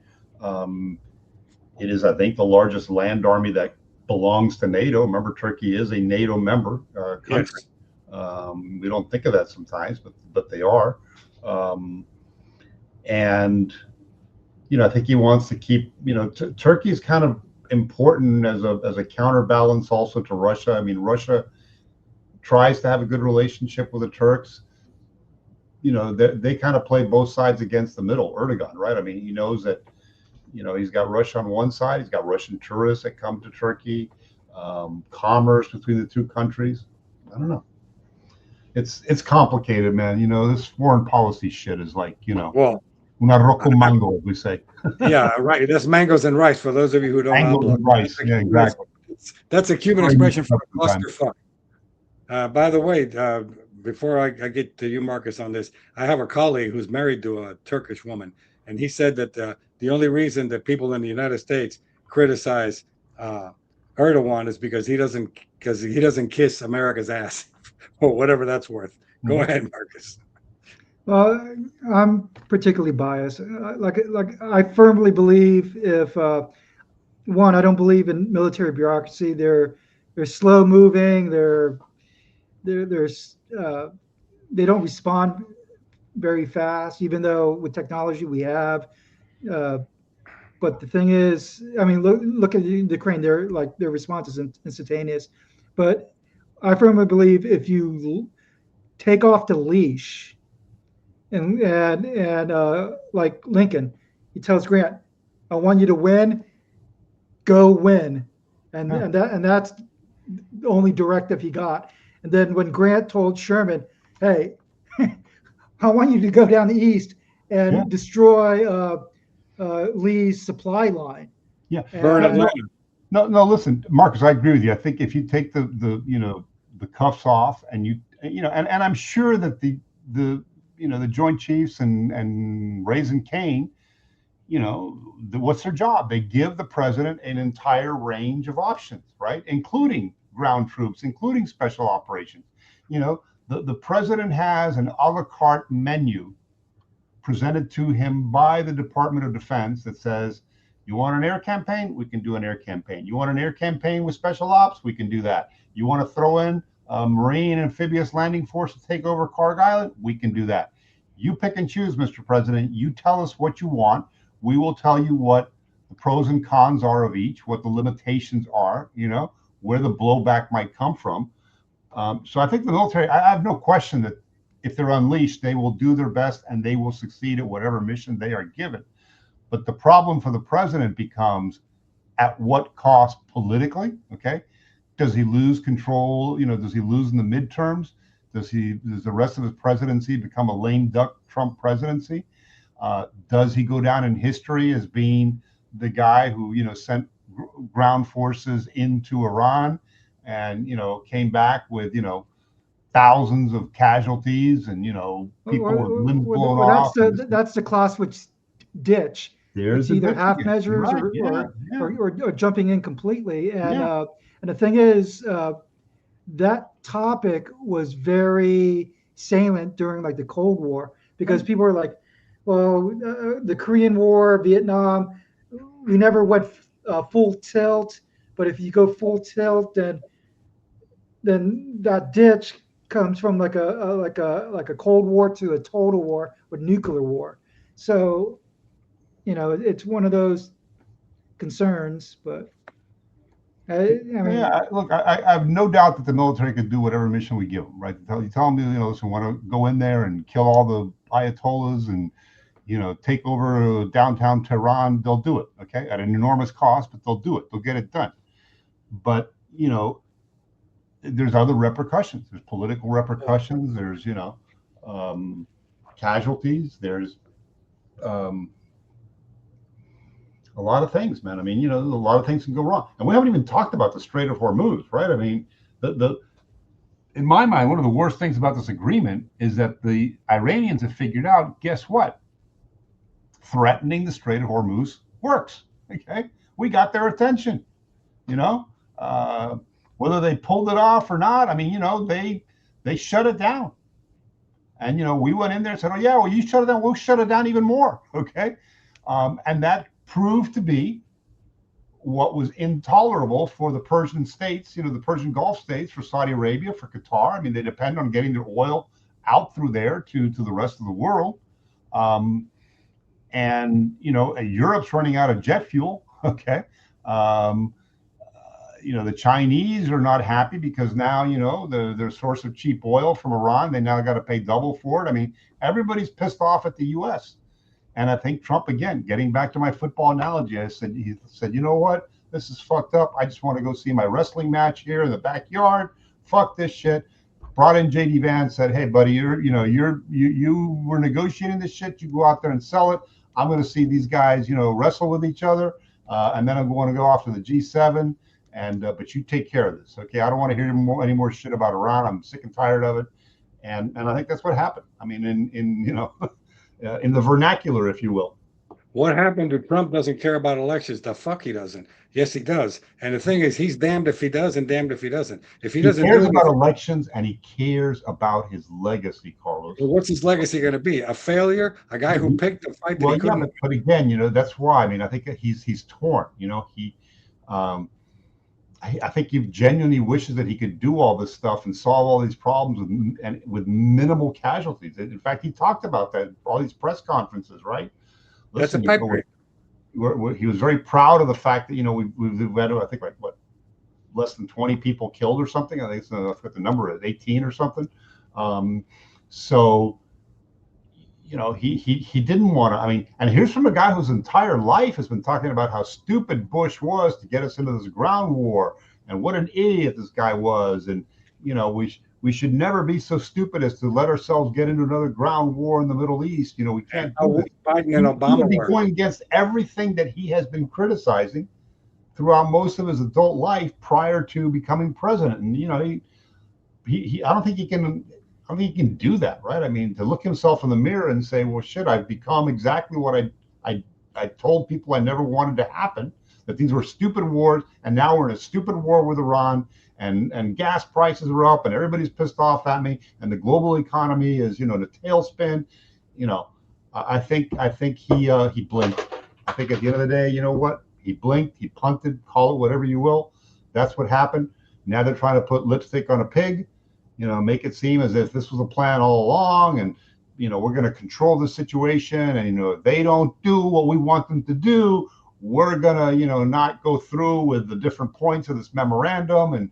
It is, I think, the largest land army that belongs to NATO. Remember, Turkey is a NATO member country. Yes. We don't think of that sometimes, but they are. And I think he wants to keep. Turkey's kind of important as a counterbalance also to Russia. I mean, Russia tries to have a good relationship with the Turks. They kind of play both sides against the middle. Erdogan, right? I mean, he knows that he's got Russia on one side. He's got Russian tourists that come to Turkey. Commerce between the two countries. I don't know. It's complicated, man. This foreign policy shit is like Well, una rocco mango, as we say. Yeah, right. That's mangoes and rice for those of you who don't know. Mangoes and rice. Yeah, exactly. That's a Cuban expression for clusterfuck. By the way, before I get to you, Marcus, on this, I have a colleague who's married to a Turkish woman, and he said that the only reason that people in the United States criticize Erdogan is because he doesn't kiss America's ass, or whatever that's worth. Go ahead, Marcus. Well, I'm particularly biased. Like I firmly believe if one, I don't believe in military bureaucracy. They're slow moving. They're they don't respond very fast, even though with technology we have. Uh, but the thing is, I mean, look at the Ukraine. Their response is instantaneous. But I firmly believe if you take off the leash and like Lincoln, he tells Grant, "I want you to win. Go win," Yeah. and that's the only directive he got. And then when Grant told Sherman, "Hey, I want you to go down the east Yeah. and destroy Lee's supply line," Yeah. Burn and Atlanta. No. Listen, Marcus, I agree with you. I think if you take the cuffs off and and I'm sure that the the Joint Chiefs and Raising Cane, what's their job? They give the president an entire range of options, right? Including ground troops, including special operations. The president has an a la carte menu presented to him by the Department of Defense that says, you want an air campaign? We can do an air campaign. You want an air campaign with special ops? We can do that. You want to throw in a Marine amphibious landing force to take over Carg Island? We can do that. You pick and choose, Mr. President. You tell us what you want. We will tell you what the pros and cons are of each, what the limitations are, where the blowback might come from. So I think the military, I have no question that if they're unleashed, they will do their best and they will succeed at whatever mission they are given. But the problem for the president becomes at what cost politically? Okay. Does he lose control? Does he lose in the midterms? Does the rest of his presidency become a lame duck Trump presidency? Does he go down in history as being the guy who, sent ground forces into Iran and, came back with, thousands of casualties and, people with limbs blown off? that's the Clausewitz ditch. There's It's either ditch half again. measures Right. or jumping in completely. Yeah. And the thing is, that topic was very salient during like the Cold War because people were like, well, the Korean War, Vietnam, we never went full tilt. But if you go full tilt, then that ditch comes from like a Cold War to a total war with nuclear war. So, it's one of those concerns, but I mean, Yeah, look, I have no doubt that the military could do whatever mission we give them, right? You tell them, listen, want to go in there and kill all the Ayatollahs and, take over downtown Tehran, they'll do it, okay? At an enormous cost, but they'll do it. They'll get it done. But, there's other repercussions. There's political repercussions. There's, casualties. There's a lot of things, man. I mean, a lot of things can go wrong. And we haven't even talked about the Strait of Hormuz, right? I mean, in my mind, one of the worst things about this agreement is that the Iranians have figured out, guess what? Threatening the Strait of Hormuz works, okay? We got their attention, whether they pulled it off or not. I mean, they shut it down. And, we went in there and said, oh, yeah, well, you shut it down. We'll shut it down even more, okay? And that proved to be what was intolerable for the Persian states, the Persian Gulf states, for Saudi Arabia, for Qatar. I mean, they depend on getting their oil out through there to the rest of the world. And, Europe's running out of jet fuel. Okay. The Chinese are not happy because now, their source of cheap oil from Iran, they now got to pay double for it. I mean, everybody's pissed off at the U.S. And I think Trump, again, getting back to my football analogy, he said, you know what? This is fucked up. I just want to go see my wrestling match here in the backyard. Fuck this shit. Brought in JD Vance, said, hey, buddy, you were negotiating this shit. You go out there and sell it. I'm going to see these guys, wrestle with each other. And then I'm going to go off to the G7. But you take care of this. Okay. I don't want to hear any more shit about Iran. I'm sick and tired of it. And I think that's what happened. I mean, in the vernacular, if you will. What happened to Trump doesn't care about elections? The fuck he doesn't. Yes, he does. And the thing is, he's damned if he does and damned if he doesn't. If he doesn't cares about elections and he cares about his legacy, Carlos. Well, what's his legacy going to be? A failure? A guy who picked a fight that he couldn't. Yeah, but again, that's why. I mean, I think that he's torn. I think he genuinely wishes that he could do all this stuff and solve all these problems with minimal casualties. In fact, he talked about that all these press conferences, right? That's a Listen, pipe dream. he was very proud of the fact that we've had, I think, like what, less than 20 people killed or something. I think it's, I forget the number, is 18 or something. So he didn't want to. I mean, and here's from a guy whose entire life has been talking about how stupid Bush was to get us into this ground war, and what an idiot this guy was, and we should never be so stupid as to let ourselves get into another ground war in the Middle East. We can't do this. Biden and He Obama would be were. going against everything that he has been criticizing throughout most of his adult life prior to becoming president. And I don't think he can. I don't think he can do that, right? I mean, to look himself in the mirror and say, "Well, shit, I've become exactly what I told people I never wanted to happen. That these were stupid wars, and now we're in a stupid war with Iran, and gas prices are up, and everybody's pissed off at me, and the global economy is, in a tailspin." I think he blinked. I think at the end of the day, you know what? He blinked, he punted, call it whatever you will. That's what happened. Now they're trying to put lipstick on a pig. Make it seem as if this was a plan all along, and we're going to control the situation, and if they don't do what we want them to do, we're going to not go through with the different points of this memorandum. And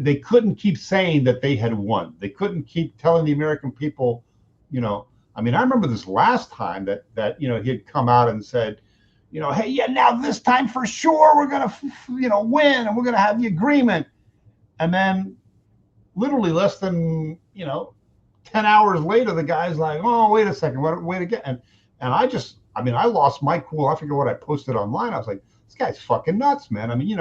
they couldn't keep saying that they had won. They couldn't keep telling the American people, I mean, I remember this last time that he had come out and said, hey, yeah, now this time for sure we're going to win, and we're going to have the agreement. And then literally less than 10 hours later, the guy's like, oh, wait a second, wait again. And I lost my cool. I forget what I posted online. I was like, this guy's fucking nuts, man. I mean,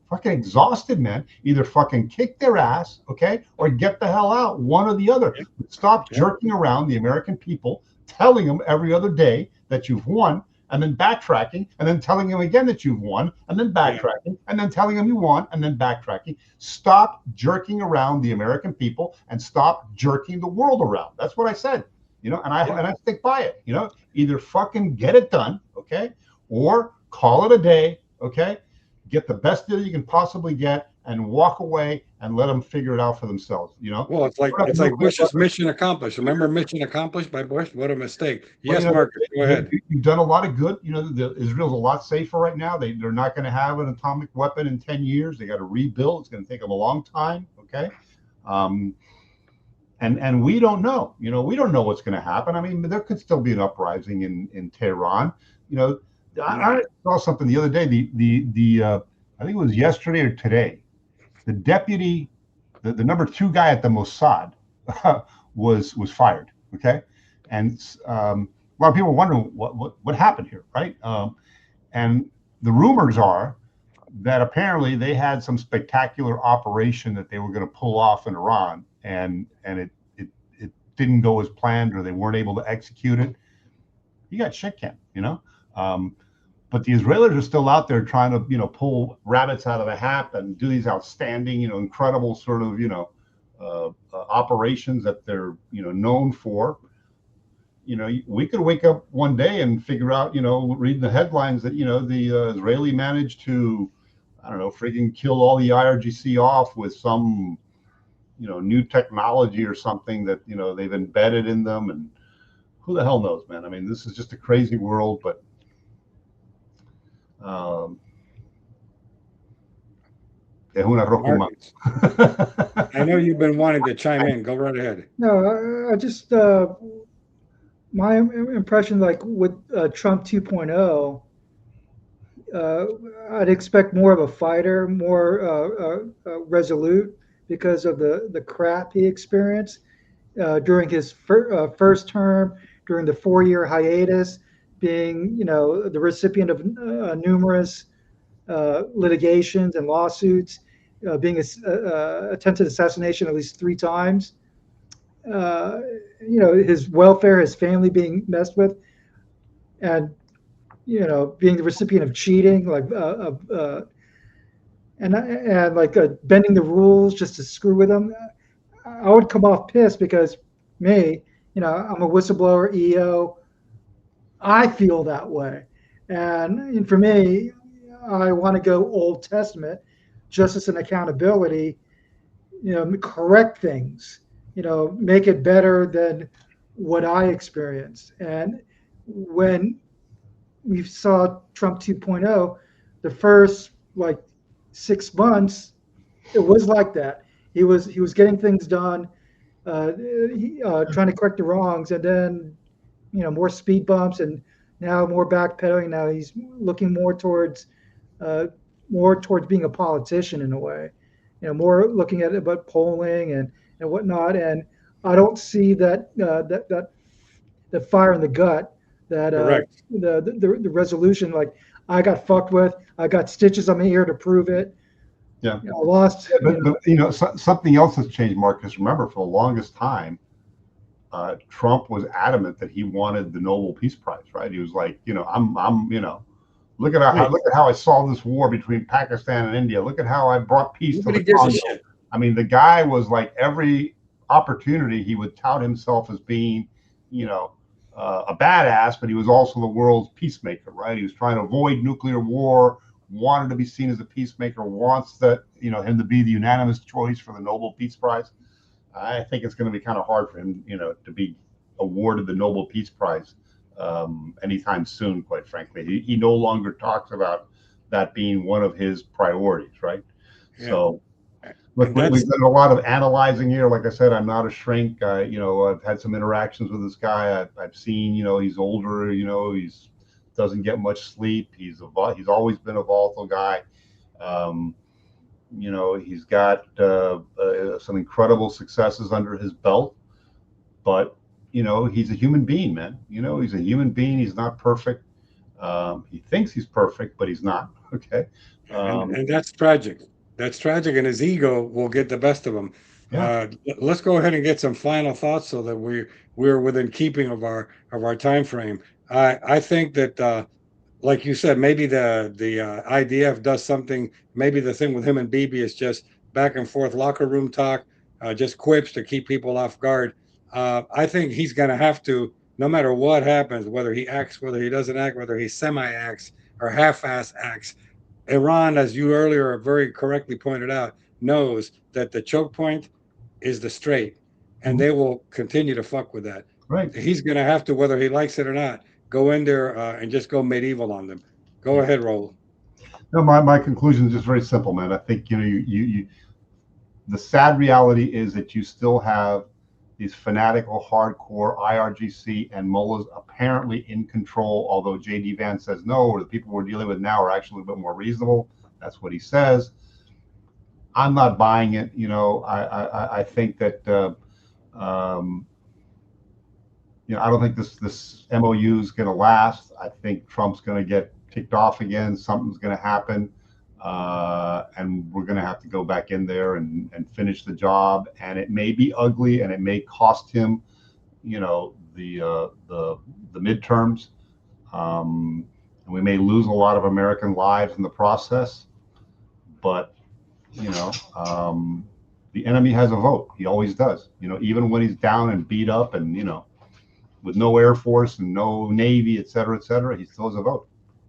fucking exhausted, man. Either fucking kick their ass, okay, or get the hell out, one or the other. Stop jerking around the American people, telling them every other day that you've won, and then backtracking, and then telling them again that you've won, and then backtracking, and then telling them you won, and then backtracking. Stop jerking around the American people, and stop jerking the world around. That's what I said, and I stick by it. Either fucking get it done, okay, or call it a day, okay, get the best deal you can possibly get, and walk away and let them figure it out for themselves. Well, it's like Bush's mission accomplished. Remember Mission Accomplished by Bush? What a mistake. Yes, Marcus, go ahead. You've done a lot of good. Israel's a lot safer right now. They're not going to have an atomic weapon in 10 years. They got to rebuild. It's going to take them a long time. Okay. And we don't know. We don't know what's going to happen. I mean, there could still be an uprising in Tehran. I saw something the other day. I think it was yesterday or today. The deputy, the number 2 guy at the Mossad, was fired. Okay, and a lot of people wondering what happened here, right? And the rumors are that apparently they had some spectacular operation that they were going to pull off in Iran, and it didn't go as planned, or they weren't able to execute it. He got shit canned, But the Israelis are still out there trying to, pull rabbits out of the hat and do these outstanding, incredible sort of, operations that they're, known for. We could wake up one day and figure out, reading the headlines that, the Israeli managed to, I don't know, freaking kill all the IRGC off with some, new technology or something that, they've embedded in them. And who the hell knows, man? I mean, this is just a crazy world, but I know you've been wanting to chime in. Go right ahead. No, I just my impression, like with Trump 2.0, I'd expect more of a fighter, more resolute, because of the crap he experienced during his first term, during the 4-year hiatus, being, the recipient of numerous litigations and lawsuits, being attempted assassination at least 3 times. His welfare, his family being messed with, and being the recipient of cheating, like and like bending the rules just to screw with them. I would come off pissed because I'm a whistleblower, EO. I feel that way, and for me, I want to go Old Testament, justice and accountability. Correct things. Make it better than what I experienced. And when we saw Trump 2.0, the first like 6 months, it was like that. He was getting things done, trying to correct the wrongs, and then more speed bumps, and now more backpedaling. Now he's looking uh, more towards being a politician in a way, more looking at it about polling and whatnot. And I don't see that fire in the gut, that Correct. the resolution. Like, I got fucked with. I got stitches on my ear to prove it. Yeah. I lost. But something else has changed, Marcus. Remember, for the longest time, Trump was adamant that he wanted the Nobel Peace Prize. Right? He was like, look at how I solved this war between Pakistan and India. Look at how I brought peace to Nobody the gives a Congo. shit. I mean, the guy was like, every opportunity he would tout himself as being, a badass, but he was also the world's peacemaker, right? He was trying to avoid nuclear war, wanted to be seen as a peacemaker, wants that, him to be the unanimous choice for the Nobel Peace Prize. I think it's going to be kind of hard for him, to be awarded the Nobel Peace Prize anytime soon, quite frankly. He no longer talks about that being one of his priorities, right? Yeah. So, look, we've done a lot of analyzing here. Like I said, I'm not a shrink. I've had some interactions with this guy. I've seen, he's older. He's doesn't get much sleep. He's always been a volatile guy. He's got some incredible successes under his belt, but he's a human being, man. He's a human being. He's not perfect. He thinks he's perfect, but he's not. Okay. And that's tragic. That's tragic, and his ego will get the best of him. Yeah. Let's go ahead and get some final thoughts so that we're within keeping of our time frame. I think that like you said, maybe the IDF does something. Maybe the thing with him and Bibi is just back and forth locker room talk, just quips to keep people off guard. I think he's going to have to, no matter what happens, whether he acts, whether he doesn't act, whether he semi-acts or half-ass acts. Iran, as you earlier very correctly pointed out, knows that the choke point is the strait, and they will continue to fuck with that. Right. He's going to have to, whether he likes it or not, go in there and just go medieval on them. Go ahead, Raul. No, my conclusion is just very simple, man. I think the sad reality is that you still have these fanatical, hardcore IRGC and mullahs apparently in control. Although JD Vance says no, or the people we're dealing with now are actually a bit more reasonable. That's what he says. I'm not buying it. I think that I don't think this MOU is going to last. I think Trump's going to get kicked off again. Something's going to happen, and we're going to have to go back in there and finish the job. And it may be ugly, and it may cost him, the midterms, and we may lose a lot of American lives in the process. But the enemy has a vote. He always does. Even when he's down and beat up, and with no Air Force and no Navy, et cetera, he still has a vote.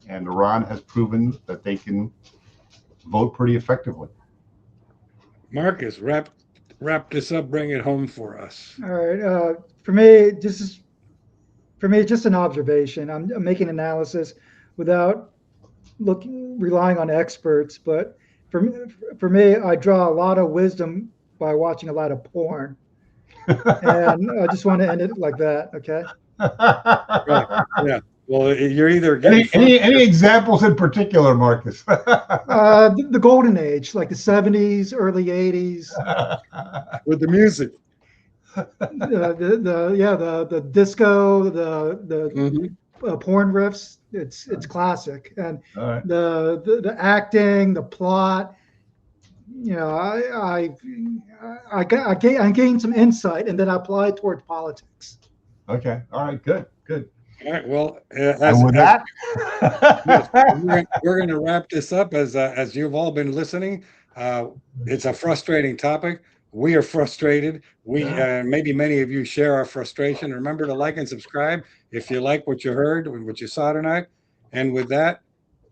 And Iran has proven that they can vote pretty effectively. Marcus, wrap this up. Bring it home for us. All right. For me, just an observation. I'm making analysis without relying on experts. But for me, I draw a lot of wisdom by watching a lot of porn. And I just want to end it like that. Okay. Right. Yeah. Well, you're either any examples in particular, Marcus? The golden age, like the 70s, early 80s, with the music. The disco, the porn riffs. It's classic, and right. the acting, the plot. I gained some insight, and then I applied towards politics. Okay. All right. Good. All right. Well, and with that, we're going to wrap this up. As you've all been listening, it's a frustrating topic. We are frustrated. Maybe many of you share our frustration. Remember to like and subscribe if you like what you heard and what you saw tonight. And with that,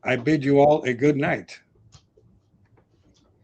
I bid you all a good night.